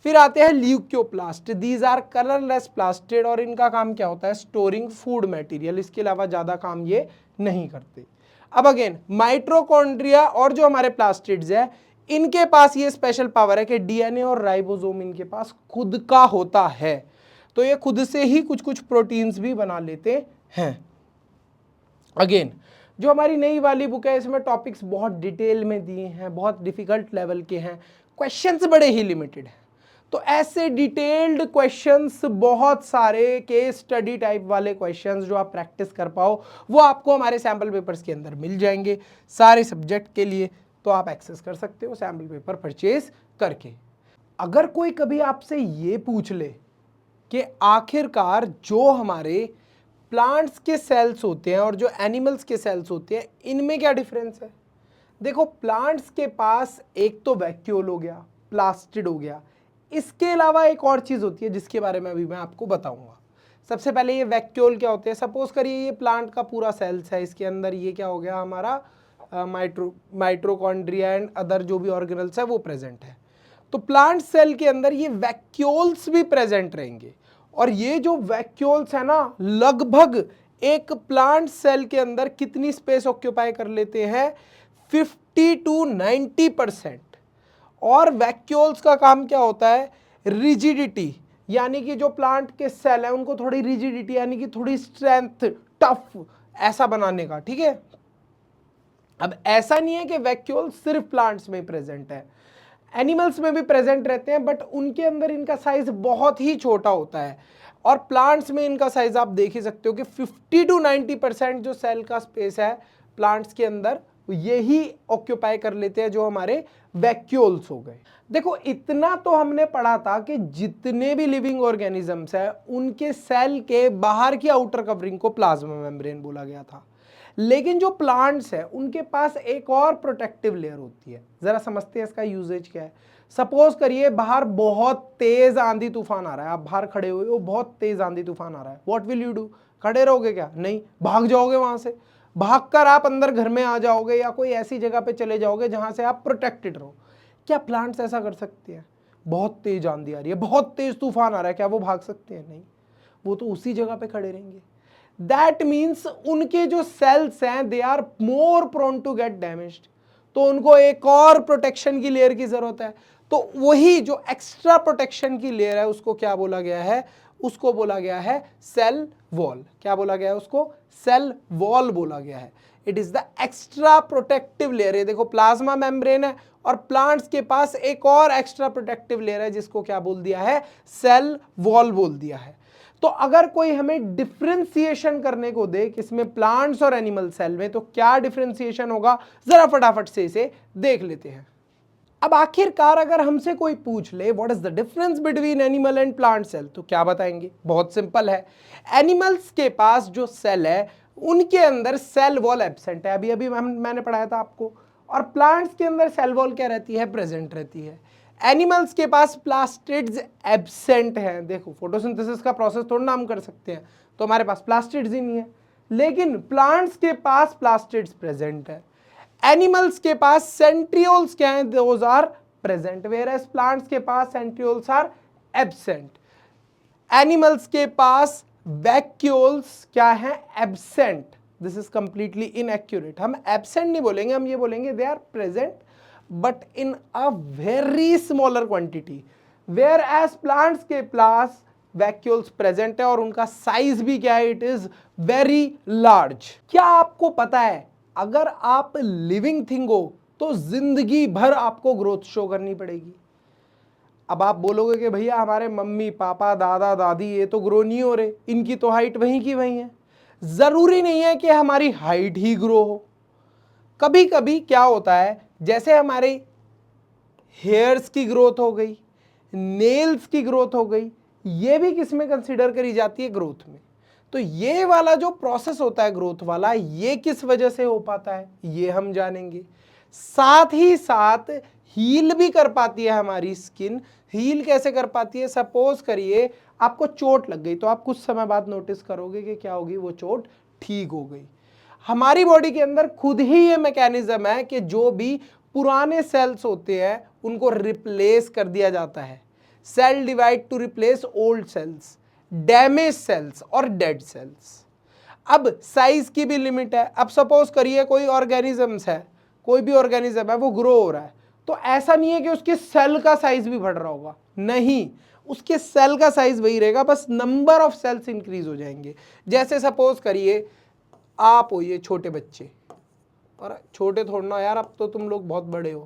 फिर आते हैं leucoplast, these are colourless plastid, और इनका काम क्या होता है, स्टोरिंग फूड मटेरियल, इसके अलावा ज़्यादा काम ये नहीं करते। अब अगेन माइटोकॉन्ड्रिया और जो हमारे प्लास्टिड्स है, इनके पास ये स्पेशल पावर है कि डीएनए और राइबोसोम इनके पास खुद का होता है। तो ये खुद से ही कुछ कुछ प्रोटीन्स भी बना लेते हैं। अगेन जो हमारी नई वाली बुक है, इसमें टॉपिक्स बहुत डिटेल में दिए हैं, बहुत डिफिकल्ट लेवल के हैं, क्वेश्चंस बड़े ही लिमिटेड हैं। तो ऐसे डिटेल्ड क्वेश्चंस बहुत सारे, केस स्टडी टाइप वाले क्वेश्चंस जो आप प्रैक्टिस कर पाओ, वो आपको हमारे सैम्पल पेपर्स के अंदर मिल जाएंगे सारे सब्जेक्ट के लिए। तो आप एक्सेस कर सकते हो सैम्पल पेपर परचेज करके। अगर कोई कभी आपसे ये पूछ ले कि आखिरकार जो हमारे प्लांट्स के सेल्स होते हैं और जो एनिमल्स के सेल्स होते हैं, इनमें क्या डिफरेंस है, देखो प्लांट्स के पास एक तो वैक्यूल हो गया, प्लास्टिड हो गया, इसके अलावा एक और चीज़ होती है जिसके बारे में अभी मैं आपको बताऊंगा। सबसे पहले ये वैक्यूल क्या होते हैं, सपोज करिए ये प्लांट का पूरा सेल्स है, इसके अंदर ये क्या हो गया हमारा माइटोकॉन्ड्रिया एंड अदर जो भी ऑर्गेनल्स है वो प्रेजेंट है। तो प्लांट सेल के अंदर ये वैक्यूल्स भी प्रेजेंट रहेंगे, और ये जो वैक्यूल्स है ना, लगभग एक प्लांट सेल के अंदर कितनी स्पेस ऑक्यूपाई कर लेते हैं, 50 to 90%। और वैक्यूल्स का काम क्या होता है, रिजिडिटी, यानी कि जो प्लांट के सेल है उनको थोड़ी रिजिडिटी यानी कि थोड़ी स्ट्रेंथ, टफ ऐसा बनाने का, ठीक है। अब ऐसा नहीं है कि वैक्यूल सिर्फ प्लांट्स में प्रेजेंट है, एनिमल्स में भी प्रेजेंट रहते हैं, बट उनके अंदर इनका साइज बहुत ही छोटा होता है। और प्लांट्स में इनका साइज आप देख ही सकते हो कि 50 to 90% जो सेल का स्पेस है प्लांट्स के अंदर यही ऑक्यूपाई कर लेते हैं, जो हमारे वैक्यूल्स हो गए। देखो इतना तो हमने पढ़ा था कि जितने भी लिविंग ऑर्गेनिजम्स हैं उनके सेल के बाहर की आउटर कवरिंग को प्लाज्मा मेम्ब्रेन बोला गया था। लेकिन जो प्लांट्स है उनके पास एक और प्रोटेक्टिव लेयर होती है। जरा समझते हैं इसका यूजेज क्या है। सपोज करिए बाहर बहुत तेज आंधी तूफान आ रहा है, आप बाहर खड़े हुए हो, बहुत तेज आंधी तूफान आ रहा है, व्हाट विल यू डू? खड़े रहोगे क्या? नहीं, भाग जाओगे वहां से, भागकर आप अंदर घर में आ जाओगे या कोई ऐसी जगह पे चले जाओगे जहां से आप प्रोटेक्टेड रहो। क्या प्लांट्स ऐसा कर सकते हैं? बहुत तेज आंधी आ रही है, बहुत तेज तूफान आ रहा है, क्या वो भाग सकते हैं? नहीं, वो तो उसी जगह पे खड़े रहेंगे। दैट मीन्स उनके जो सेल्स हैं they are more prone to get damaged, तो उनको एक और प्रोटेक्शन की लेयर की जरूरत है। तो वही जो एक्स्ट्रा प्रोटेक्शन की लेयर है उसको क्या बोला गया है? उसको बोला गया है सेल वॉल। क्या बोला गया है उसको? सेल वॉल बोला गया है। It is the extra protective layer. ये देखो प्लाज्मा मेम्ब्रेन है और प्लांट्स के पास एक और एक्स्ट्रा प्रोटेक्टिव लेयर है जिसको क्या बोल दिया है? सेल वॉल बोल दिया है। तो अगर कोई हमें डिफरेंशिएशन करने को दे किसमें, प्लांट्स और एनिमल सेल में, तो क्या डिफरेंशिएशन होगा? जरा फटाफट से इसे देख लेते हैं। अब आखिरकार अगर हमसे कोई पूछ ले what is the difference between animal and plant cell, तो क्या बताएंगे? बहुत सिंपल है। एनिमल्स के पास जो सेल है उनके अंदर सेल वॉल एब्सेंट है, अभी अभी मैंने पढ़ाया था आपको। और प्लांट्स के अंदर सेल वॉल क्या रहती है? प्रेजेंट रहती है। एनिमल्स के पास प्लास्टिड्स एब्सेंट हैं। देखो फोटोसिंथेसिस का प्रोसेस थोड़ा ना हम कर सकते हैं, तो हमारे पास प्लास्टिड्स ही नहीं है। लेकिन प्लांट्स के पास प्लास्टिड्स प्रेजेंट है। एनिमल्स के पास सेंट्रियोल्स क्या हैं? Those are present, whereas plants के पास सेंट्रियोल्स आर एब्सेंट। एनिमल्स के पास वैक्यूल्स क्या है? Absent. This is completely inaccurate. हम एब्सेंट नहीं बोलेंगे, हम ये बोलेंगे they are present but in a very smaller quantity, whereas plants के पास वैक्यूल्स प्रेजेंट है और उनका साइज भी क्या है? It is very large. क्या आपको पता है अगर आप लिविंग थिंग हो तो जिंदगी भर आपको ग्रोथ शो करनी पड़ेगी? अब आप बोलोगे कि भैया हमारे मम्मी पापा दादा दादी ये तो ग्रो नहीं हो रहे, इनकी तो हाइट वहीं की वहीं है। जरूरी नहीं है कि हमारी हाइट ही ग्रो हो। कभी कभी क्या होता है, जैसे हमारे हेयर्स की ग्रोथ हो गई, नेल्स की ग्रोथ हो गई, ये भी किस में कंसीडर करी जाती है? ग्रोथ में। तो ये वाला जो प्रोसेस होता है ग्रोथ वाला, ये किस वजह से हो पाता है ये हम जानेंगे। साथ ही साथ हील भी कर पाती है हमारी स्किन। हील कैसे कर पाती है? सपोज करिए आपको चोट लग गई, तो आप कुछ समय बाद नोटिस करोगे कि क्या होगी? वो चोट ठीक हो गई। हमारी बॉडी के अंदर खुद ही ये मैकेनिज्म है कि जो भी पुराने सेल्स होते हैं उनको रिप्लेस कर दिया जाता है। Cell divide to replace old cells, damage cells और डेड सेल्स। अब साइज की भी लिमिट है। अब सपोज करिए कोई ऑर्गेनिजम्स है, कोई भी ऑर्गेनिज्म है वो ग्रो हो रहा है, तो ऐसा नहीं है कि उसके सेल का साइज भी बढ़ रहा होगा, नहीं, उसके सेल का साइज वही रहेगा, बस नंबर ऑफ सेल्स इंक्रीज हो जाएंगे। जैसे सपोज करिए आप हो ये छोटे बच्चे, और छोटे थोड़ा यार, अब तो तुम लोग बहुत बड़े हो।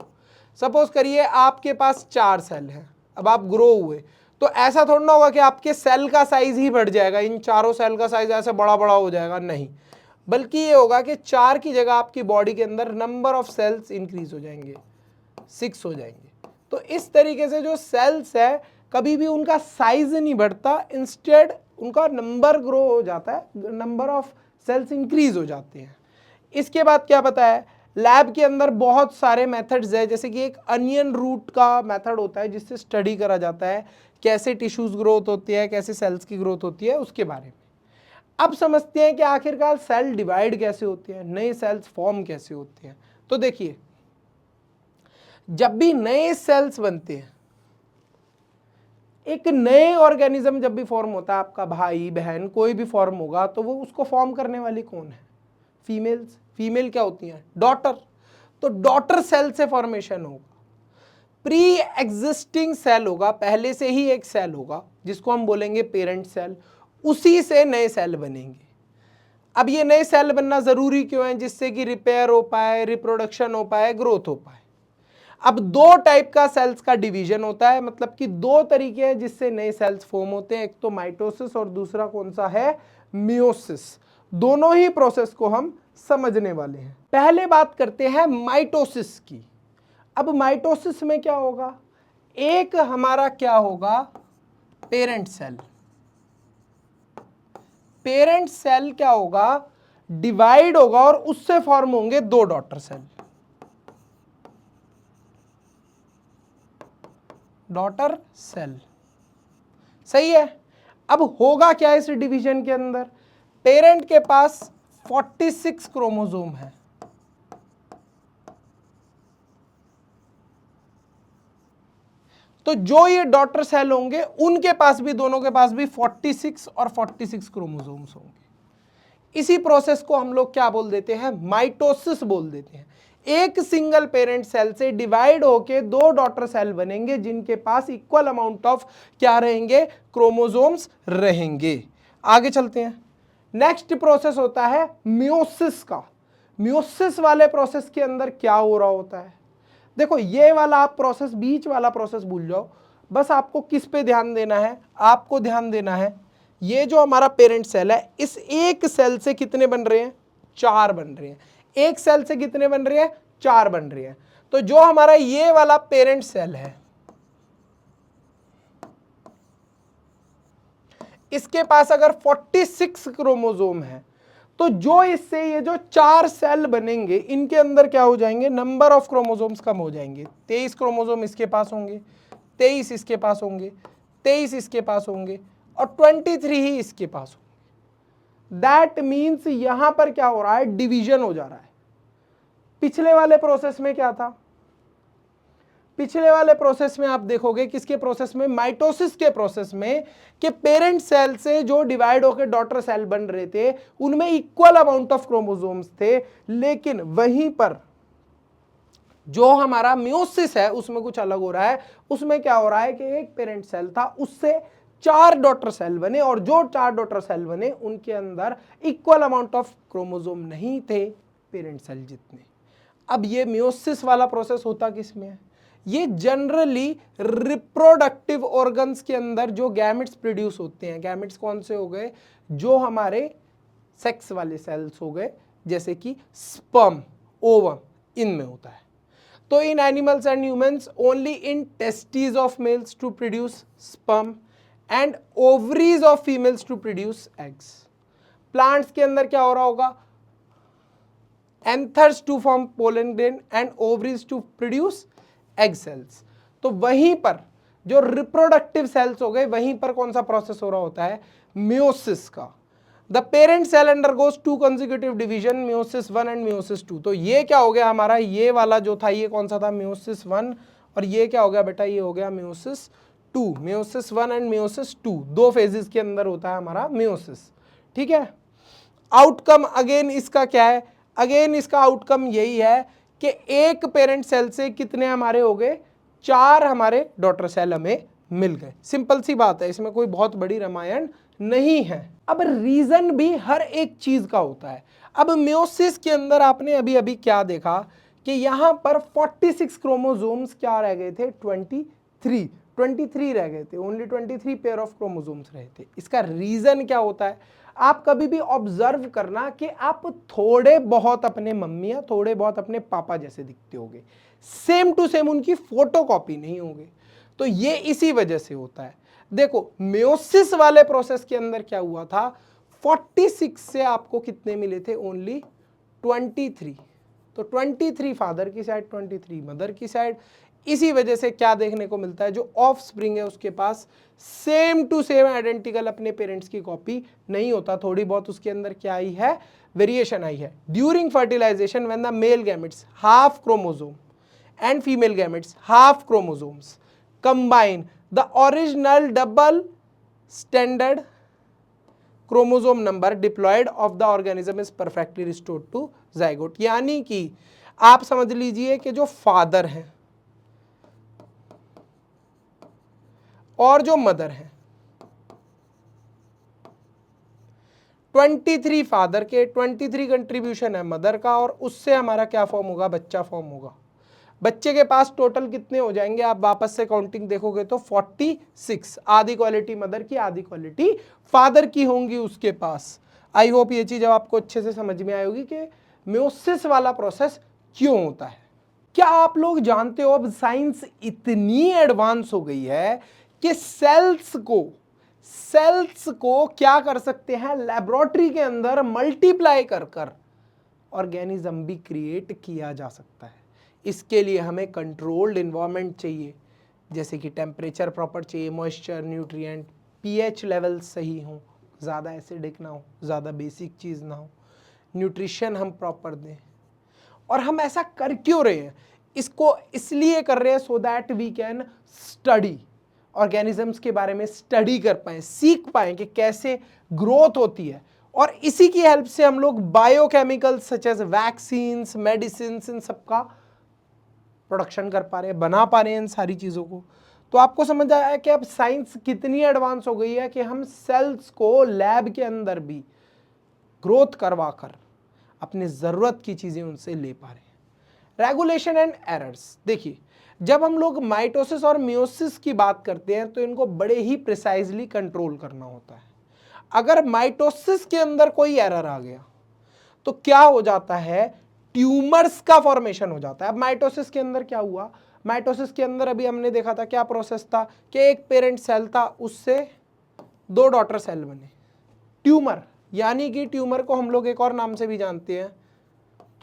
सपोज करिए आपके पास 4 सेल हैं, अब आप ग्रो हुए, तो ऐसा थोड़ा ना होगा कि आपके सेल का साइज ही बढ़ जाएगा, इन चारों सेल का साइज ऐसे बड़ा बड़ा हो जाएगा, नहीं, बल्कि ये होगा कि 4 की जगह आपकी बॉडी के अंदर नंबर ऑफ सेल्स इंक्रीज हो जाएंगे, 6 हो जाएंगे। तो इस तरीके से जो सेल्स है कभी भी उनका साइज नहीं बढ़ता, इंस्टेड उनका नंबर ग्रो हो जाता है, नंबर ऑफ सेल्स इंक्रीज हो जाते हैं। इसके बाद क्या पता है, लैब के अंदर बहुत सारे मेथड्स है, जैसे कि एक अनियन रूट का मेथड होता है जिससे स्टडी करा जाता है कैसे टिश्यूज ग्रोथ होती है, कैसे सेल्स की ग्रोथ होती है, उसके बारे में। अब समझते हैं कि आखिरकार सेल डिवाइड कैसे होते हैं, नए सेल्स फॉर्म कैसे होते हैं। तो देखिए, जब भी नए सेल्स बनते हैं, एक नए ऑर्गेनिज्म जब भी फॉर्म होता है, आपका भाई बहन कोई भी फॉर्म होगा, तो वो उसको फॉर्म करने वाली कौन है? फीमेल्स। फीमेल क्या होती हैं? डॉटर। तो डॉटर सेल से फॉर्मेशन होगा, प्री एग्जिस्टिंग सेल होगा, पहले से ही एक सेल होगा जिसको हम बोलेंगे पेरेंट सेल, उसी से नए सेल बनेंगे। अब ये नए सेल बनना जरूरी क्यों है? जिससे कि रिपेयर हो पाए, रिप्रोडक्शन हो पाए, ग्रोथ हो पाए। अब दो टाइप का सेल्स का डिवीजन होता है, मतलब कि दो तरीके हैं जिससे नए सेल्स फॉर्म होते हैं, एक तो माइटोसिस और दूसरा कौन सा है, मियोसिस। दोनों ही प्रोसेस को हम समझने वाले हैं। पहले बात करते हैं माइटोसिस की। अब माइटोसिस में क्या होगा, एक हमारा क्या होगा, पेरेंट सेल। पेरेंट सेल क्या होगा, डिवाइड होगा और उससे फॉर्म होंगे दो डॉटर सेल। डॉटर सेल, सही है। अब होगा क्या इस डिवीजन के अंदर, पेरेंट के पास 46 क्रोमोसोम है, तो जो ये डॉटर सेल होंगे उनके पास भी, दोनों के पास भी 46 और 46 क्रोमोसोम्स होंगे। इसी प्रोसेस को हम लोग क्या बोल देते हैं, माइटोसिस बोल देते हैं। एक सिंगल पेरेंट सेल से डिवाइड होके दो डॉटर सेल बनेंगे जिनके पास इक्वल अमाउंट ऑफ क्या रहेंगे, क्रोमोसोम्स रहेंगे। आगे चलते हैं। नेक्स्ट प्रोसेस होता है मियोसिस का। मियोसिस वाले प्रोसेस के अंदर क्या हो रहा होता है, देखो ये वाला आप प्रोसेस, बीच वाला प्रोसेस भूल जाओ, बस आपको किस पे ध्यान देना है, आपको ध्यान देना है ये जो हमारा पेरेंट सेल है, इस एक सेल से कितने बन रहे हैं, चार बन रहे हैं। एक सेल से कितने बन रहे हैं, चार बन रहे हैं। तो जो हमारा ये वाला पेरेंट सेल है, इसके पास अगर 46 क्रोमोसोम है, तो जो इससे ये जो चार सेल बनेंगे इनके अंदर क्या हो जाएंगे, नंबर ऑफ क्रोमोसोम्स कम हो जाएंगे। 23 क्रोमोसोम इसके पास होंगे, 23 इसके पास होंगे, 23 इसके पास होंगे और 23 ही इसके पास होंगे। दैट मीन्स यहां पर क्या हो रहा है, डिवीजन हो जा रहा है। पिछले वाले प्रोसेस में क्या था, पिछले वाले प्रोसेस में आप देखोगे, किसके प्रोसेस में, माइटोसिस के प्रोसेस में, कि पेरेंट सेल से जो डिवाइड होकर डॉटर सेल बन रहे थे उनमें इक्वल अमाउंट ऑफ क्रोमोसोम्स थे। लेकिन वहीं पर जो हमारा मियोसिस है उसमें कुछ अलग हो रहा है। उसमें क्या हो रहा है कि एक पेरेंट सेल था, उससे चार डॉटर सेल बने और जो चार डॉटर सेल बने उनके अंदर इक्वल अमाउंट ऑफ क्रोमोसोम नहीं थे पेरेंट सेल जितने। अब ये मियोसिस वाला प्रोसेस होता किसमें है, ये जनरली रिप्रोडक्टिव ऑर्गन्स के अंदर जो गैमेट्स प्रोड्यूस होते हैं। गैमेट्स कौन से हो गए, जो हमारे सेक्स वाले सेल्स हो गए, जैसे कि स्पर्म, ओवम, इनमें होता है। तो in animals and humans only in testis of males to produce sperm and ovaries of females to produce eggs. Plants के अंदर क्या हो रहा होगा, anthers to form pollen grain and ovaries to produce egg cells. तो वहीं पर जो रिप्रोडक्टिव सेल्स हो गए, वहीं पर कौन सा प्रोसेस हो रहा होता है, मियोसिस का। The parent cell undergoes two consecutive division, meiosis 1 and meiosis 2। तो ये क्या हो गया हमारा, ये वाला जो था ये कौन सा था, मियोसिस 1, और ये क्या हो गया बेटा, ये हो गया मियोसिस 2। मियोसिस 1 एंड मियोसिस 2 दो फेजेस के अंदर होता है हमारा मियोसिस, ठीक है। आउटकम अगेन इसका क्या है, अगेन इसका आउटकम यही है कि एक पेरेंट सेल से कितने हमारे हो गए, चार हमारे डॉटर सेल हमें मिल गए। सिंपल सी बात है, इसमें कोई बहुत बड़ी रामायण नहीं है। अब रीजन भी हर एक चीज का होता है। अब मियोसिस के अंदर आपने अभी अभी क्या देखा कि यहां पर 46 क्रोमोसोम्स क्या रह गए थे, 23 रह गए थे। ओनली 23 पेयर ऑफ क्रोमोसोम्स रहे थे। इसका रीजन क्या होता है, आप कभी भी ऑब्जर्व करना कि आप थोड़े बहुत अपने मम्मी या थोड़े बहुत अपने पापा जैसे दिखते होगे, सेम टू सेम उनकी फोटोकॉपी नहीं होगे। तो ये इसी वजह से होता है। देखो मियोसिस वाले प्रोसेस के अंदर क्या हुआ था, 46 से आपको कितने मिले थे, ओनली 23। तो 23 फादर की साइड, 23 मदर की साइड। इसी वजह से क्या देखने को मिलता है, जो ऑफ स्प्रिंग है उसके पास सेम टू सेम आइडेंटिकल अपने पेरेंट्स की कॉपी नहीं होता, थोड़ी बहुत उसके अंदर क्या आई है, वेरिएशन आई है। During fertilisation when the male gametes half chromosome and female gametes half chromosomes combine, the original double standard chromosome number diploid of the organism is perfectly restored to zygote। यानी कि आप समझ लीजिए कि जो फादर हैं और जो मदर हैं, 23 फादर के, 23 कंट्रीब्यूशन है मदर का, और उससे हमारा क्या फॉर्म होगा, बच्चा फॉर्म होगा। बच्चे के पास टोटल कितने हो जाएंगे, आप वापस से काउंटिंग देखोगे तो 46, आधी क्वालिटी मदर की आधी क्वालिटी फादर की होंगी उसके पास। आई होप ये चीज अब आपको अच्छे से समझ में आएगी कि मेयोसिस वाला प्रोसेस क्यों होता है। क्या आप लोग जानते हो अब साइंस इतनी एडवांस हो गई है कि सेल्स को क्या कर सकते हैं, लेबोरेटरी के अंदर मल्टीप्लाई कर कर ऑर्गेनिज्म भी क्रिएट किया जा सकता है। इसके लिए हमें कंट्रोल्ड एनवायरनमेंट चाहिए, जैसे कि टेम्परेचर प्रॉपर चाहिए, मॉइस्चर, न्यूट्रिएंट, पीएच लेवल सही हो, ज़्यादा एसिडिक ना हो, ज़्यादा बेसिक चीज़ ना हो, न्यूट्रिशन हम प्रॉपर दें। और हम ऐसा कर क्यों रहे हैं, इसको इसलिए कर रहे हैं so that we can study organisms के बारे में, स्टडी कर पाएँ, सीख पाएँ कि कैसे ग्रोथ होती है। और इसी की हेल्प से हम लोग biochemicals such as vaccines, medicine, इन सबका प्रोडक्शन कर पा रहे हैं, बना पा रहे हैं इन सारी चीज़ों को। तो आपको समझ आया कि अब साइंस कितनी एडवांस हो गई है कि हम सेल्स को लैब के अंदर भी ग्रोथ करवा कर अपने ज़रूरत की चीज़ें उनसे ले पा रहे हैं। रेगुलेशन एंड एरर्स, देखिए जब हम लोग माइटोसिस और मियोसिस की बात करते हैं तो इनको बड़े ही प्रिसाइजली कंट्रोल करना होता है। अगर माइटोसिस के अंदर कोई एरर आ गया तो क्या हो जाता है, ट्यूमर्स का फॉर्मेशन हो जाता है। अब माइटोसिस के अंदर क्या हुआ, माइटोसिस के अंदर अभी हमने देखा था क्या प्रोसेस था कि एक पेरेंट सेल था, उससे 2 डॉटर सेल बने। ट्यूमर यानी कि ट्यूमर को हम लोग एक और नाम से भी जानते हैं,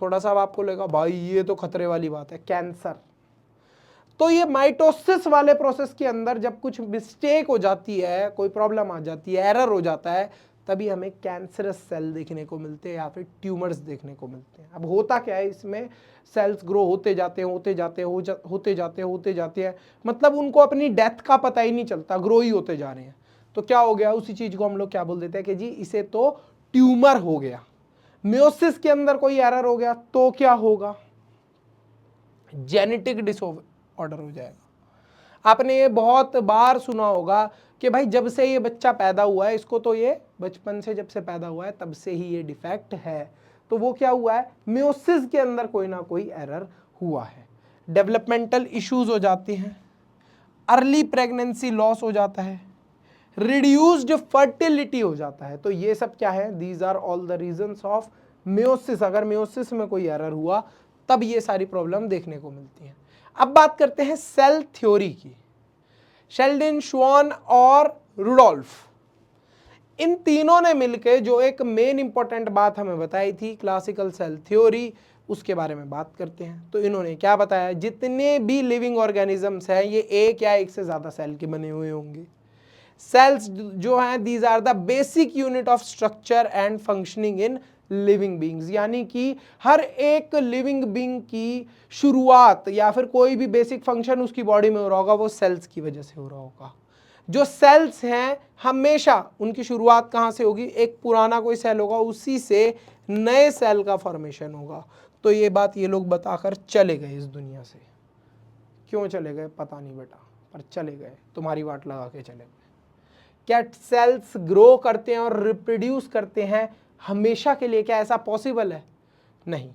थोड़ा सा अब आपको लगेगा भाई ये तो खतरे वाली बात है, कैंसर। तो ये माइटोसिस वाले प्रोसेस के अंदर जब कुछ मिस्टेक हो जाती है, कोई प्रॉब्लम आ जाती है, एरर हो जाता है, तभी हमें कैंसरस सेल देखने को मिलते हैं या फिर ट्यूमर्स देखने को मिलते हैं। अब होता क्या है, इसमें सेल्स ग्रो होते जाते हैं, मतलब उनको अपनी डेथ का पता ही नहीं चलता, ग्रो ही होते जा रहे हैं। तो क्या हो गया, उसी चीज को हम लोग क्या बोल देते हैं कि जी इसे तो ट्यूमर हो गया। मियोसिस के अंदर कोई एरर हो गया तो क्या होगा, जेनेटिक डिसऑर्डर हो जाएगा। आपने ये बहुत बार सुना होगा कि भाई जब से ये बच्चा पैदा हुआ है, इसको तो ये बचपन से जब से पैदा हुआ है तब से ही ये डिफेक्ट है। तो वो क्या हुआ है, मियोसिस के अंदर कोई ना कोई एरर हुआ है। डेवलपमेंटल इश्यूज हो जाते हैं, अर्ली प्रेगनेंसी लॉस हो जाता है, रिड्यूस्ड फर्टिलिटी हो जाता है। तो ये सब क्या है, these are all the reasons of meiosis. अगर मियोसिस में कोई एरर हुआ तब ये सारी प्रॉब्लम देखने को मिलती हैं। अब बात करते हैं सेल थ्योरी की। शेल्डन, श्वान और रुडोल्फ, इन तीनों ने मिलकर जो एक मेन इंपॉर्टेंट बात हमें बताई थी, क्लासिकल सेल थ्योरी, उसके बारे में बात करते हैं। तो इन्होंने क्या बताया, जितने भी लिविंग ऑर्गेनिजम्स हैं ये एक या एक से ज़्यादा सेल के बने हुए होंगे। सेल्स जो हैं these are the basic unit of structure and functioning in living beings, यानी कि हर एक लिविंग बींग की शुरुआत या फिर कोई भी बेसिक फंक्शन उसकी बॉडी में हो रहा होगा वो सेल्स की वजह से हो रहा होगा। जो सेल्स हैं हमेशा उनकी शुरुआत कहाँ से होगी, एक पुराना कोई सेल होगा, उसी से नए सेल का फॉर्मेशन होगा। तो ये बात ये लोग बताकर चले गए इस दुनिया से। क्यों चले गए पता नहीं बेटा, पर चले गए, तुम्हारी वाट लगा के चले गए। क्या सेल्स ग्रो करते हैं और रिप्रोड्यूस करते हैं हमेशा के लिए, क्या ऐसा पॉसिबल है? नहीं।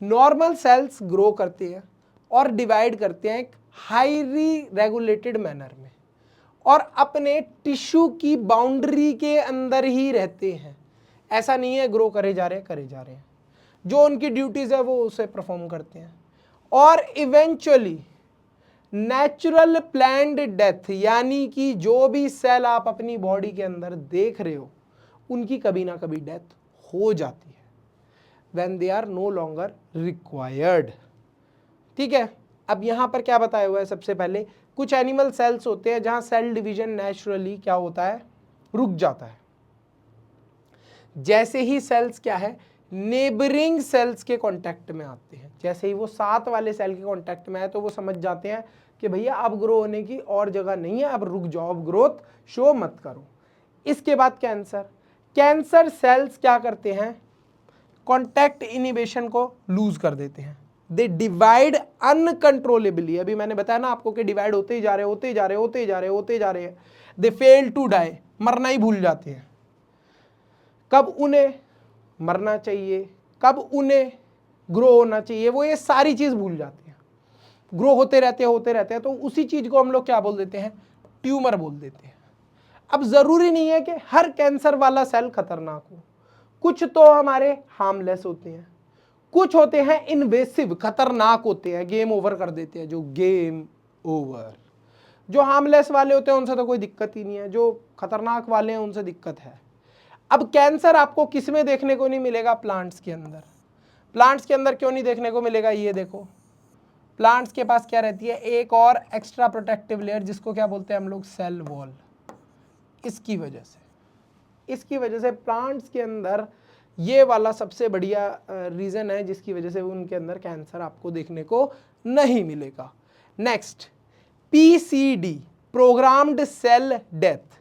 नॉर्मल सेल्स ग्रो करते हैं और डिवाइड करते हैं एक हाईली रेगुलेटेड मैनर में और अपने टिश्यू की बाउंड्री के अंदर ही रहते हैं। ऐसा नहीं है ग्रो करे जा रहे हैं, जो उनकी ड्यूटीज है वो उसे परफॉर्म करते हैं। और इवेंचुअली नेचुरल प्लान्ड डेथ, यानी कि जो भी सेल आप अपनी बॉडी के अंदर देख रहे हो उनकी कभी ना कभी डेथ हो जाती है when they are no longer required. ठीक है, अब यहां पर क्या बताया हुआ है, सबसे पहले कुछ एनिमल सेल्स होते हैं जहां सेल डिवीजन नेचुरली क्या होता है, रुक जाता है। जैसे ही सेल्स क्या है, नेबरिंग सेल्स के कांटेक्ट में आते हैं, जैसे ही वो साथ वाले सेल के कांटेक्ट में आए तो वो समझ जाते हैं कि भैया अब ग्रो होने की और जगह नहीं है, अब रुक जाओ, अब ग्रोथ शो मत करो। इसके बाद कैंसर सेल्स क्या करते हैं, कांटेक्ट इनिबिशन को लूज कर देते हैं। दे डिवाइड अनकंट्रोलेबली, अभी मैंने बताया ना आपको कि डिवाइड होते ही जा रहे हैं। दे फेल टू डाई, मरना ही भूल जाते हैं। कब उन्हें मरना चाहिए, कब उन्हें ग्रो होना चाहिए, वो ये सारी चीज भूल जाते हैं। ग्रो होते रहते हैं, तो उसी चीज को हम लोग क्या बोल देते हैं, ट्यूमर बोल देते हैं। अब जरूरी नहीं है कि हर कैंसर वाला सेल खतरनाक हो, कुछ तो हमारे हार्मलेस होते हैं, कुछ होते हैं इन्वेसिव, खतरनाक होते हैं, गेम ओवर कर देते हैं, जो गेम ओवर। जो हार्मलेस वाले होते हैं उनसे तो कोई दिक्कत ही नहीं है, जो खतरनाक वाले हैं उनसे दिक्कत है। अब कैंसर आपको किस में देखने को नहीं मिलेगा, प्लांट्स के अंदर। प्लांट्स के अंदर क्यों नहीं देखने को मिलेगा, ये देखो, प्लांट्स के पास क्या रहती है, एक और एक्स्ट्रा प्रोटेक्टिव लेयर, जिसको क्या बोलते हैं हम लोग, सेल वॉल। इसकी वजह से प्लांट्स के अंदर ये वाला सबसे बढ़िया रीजन है जिसकी वजह से उनके अंदर कैंसर आपको देखने को नहीं मिलेगा। Next, PCD, programmed cell death.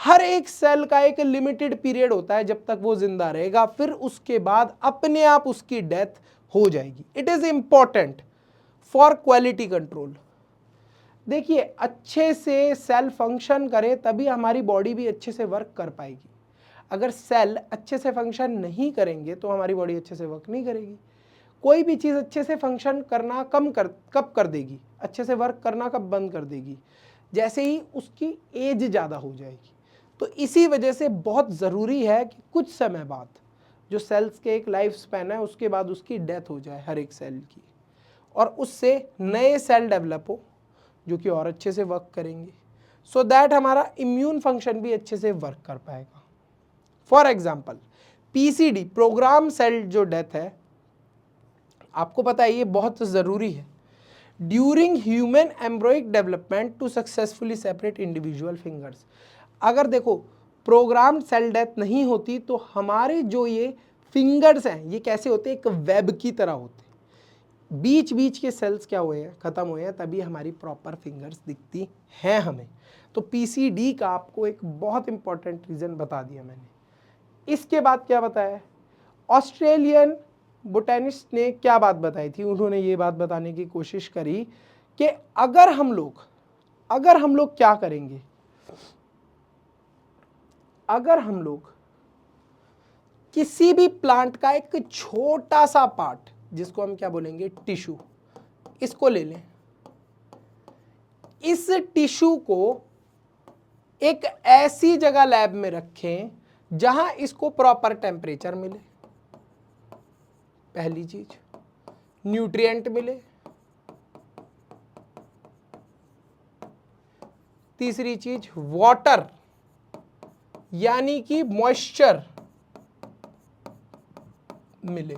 हर एक सेल का एक लिमिटेड पीरियड होता है जब तक वो जिंदा रहेगा, फिर उसके बाद अपने आप उसकी डेथ हो जाएगी। It is important for quality control. देखिए, अच्छे से सेल फंक्शन करे तभी हमारी बॉडी भी अच्छे से वर्क कर पाएगी। अगर सेल अच्छे से फंक्शन नहीं करेंगे तो हमारी बॉडी अच्छे से वर्क नहीं करेगी। कोई भी चीज़ अच्छे से फंक्शन करना कब कर देगी, अच्छे से वर्क करना कब बंद कर देगी, जैसे ही उसकी एज ज़्यादा हो जाएगी। तो इसी वजह से बहुत ज़रूरी है कि कुछ समय बाद, जो सेल्स के एक लाइफ स्पैन है, उसके बाद उसकी डेथ हो जाए हर एक सेल की, और उससे नए सेल डेवलप हो जो कि और अच्छे से वर्क करेंगे, सो दैट हमारा इम्यून फंक्शन भी अच्छे से वर्क कर पाएगा। For example, PCD, program cell जो डेथ है, आपको पता है ये बहुत ज़रूरी है। During human embryonic development to successfully separate individual fingers. अगर देखो प्रोग्राम सेल डेथ नहीं होती तो हमारे जो ये फिंगर्स हैं ये कैसे होते हैं, एक वेब की तरह होते, बीच बीच के सेल्स क्या हुए हैं, खत्म हुए हैं, तभी हमारी प्रॉपर फिंगर्स दिखती हैं हमें। तो PCD का आपको एक बहुत इंपॉर्टेंट रीज़न बता दिया मैंने। इसके बाद क्या बताया, ऑस्ट्रेलियन बोटेनिस्ट ने क्या बात बताई थी, उन्होंने ये बात बताने की कोशिश करी कि अगर हम लोग क्या करेंगे, अगर हम लोग किसी भी प्लांट का एक छोटा सा पार्ट, जिसको हम क्या बोलेंगे, टिश्यू, इसको ले लें, इस टिश्यू को एक ऐसी जगह लैब में रखें जहां इसको प्रॉपर टेम्परेचर मिले, पहली चीज, न्यूट्रिएंट मिले, तीसरी चीज वाटर यानी कि मॉइस्चर मिले,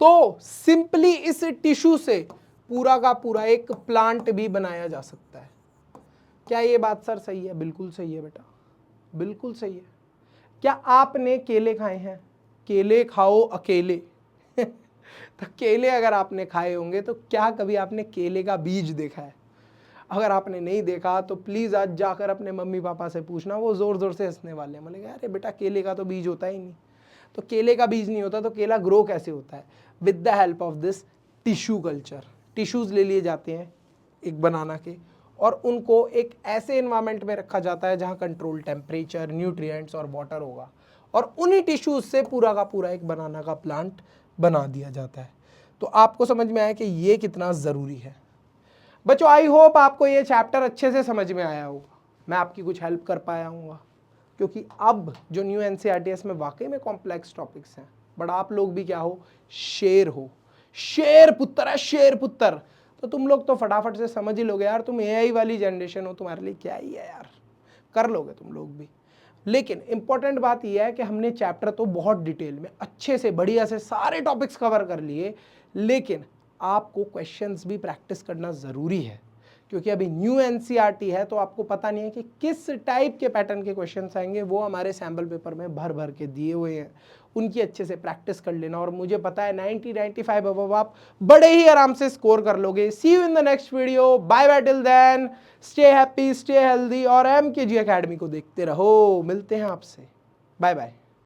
तो सिंपली इस टिश्यू से पूरा का पूरा एक प्लांट भी बनाया जा सकता है। क्या ये बात सर सही है? बिल्कुल सही है बेटा, बिल्कुल सही है। क्या आपने केले खाए हैं? केले खाओ अकेले तो केले अगर आपने खाए होंगे तो क्या कभी आपने केले का बीज देखा है? अगर आपने नहीं देखा तो प्लीज़ आज जाकर अपने मम्मी पापा से पूछना, वो ज़ोर ज़ोर से हंसने वाले हैं। बोलेंगे अरे बेटा केले का तो बीज होता ही नहीं। तो केले का बीज नहीं होता तो केला ग्रो कैसे होता है? With the help of this tissue culture. Tissues ले लिए जाते हैं एक बनाना के, और उनको एक ऐसे इन्वायरमेंट में रखा जाता है जहाँ कंट्रोल टेम्परेचर, न्यूट्रिएंट्स और वाटर होगा, और उन्हीं टिश्यूज़ से पूरा का पूरा एक बनाना का प्लांट बना दिया जाता है। तो आपको समझ में आया कि ये कितना ज़रूरी है। बच्चों, आई होप आपको ये चैप्टर अच्छे से समझ में आया होगा, मैं आपकी कुछ हेल्प कर पाया हूँ, क्योंकि अब जो न्यू NCERT में वाकई में कॉम्प्लेक्स टॉपिक्स हैं, बट आप लोग भी क्या हो, शेर हो, शेर पुत्र है, शेर पुत्र। तो तुम लोग तो फटाफट से समझ ही लोगे यार, तुम AI वाली जनरेशन हो, तुम्हारे लिए क्या ही है यार, कर लोगे तुम लोग भी। लेकिन इंपॉर्टेंट बात यह है कि हमने चैप्टर तो बहुत डिटेल में अच्छे से बढ़िया से सारे टॉपिक्स कवर कर लिए, लेकिन आपको क्वेश्चंस भी प्रैक्टिस करना ज़रूरी है, क्योंकि अभी न्यू NCERT है तो आपको पता नहीं है कि किस टाइप के पैटर्न के क्वेश्चंस आएंगे। वो हमारे सैम्पल पेपर में भर भर के दिए हुए हैं, उनकी अच्छे से प्रैक्टिस कर लेना, और मुझे पता है 90-95 अबव आप बड़े ही आराम से स्कोर कर लोगे। See you in the next video, bye bye, till then stay happy, stay healthy, और MKG अकेडमी को देखते रहो। मिलते हैं आपसे, बाय बाय।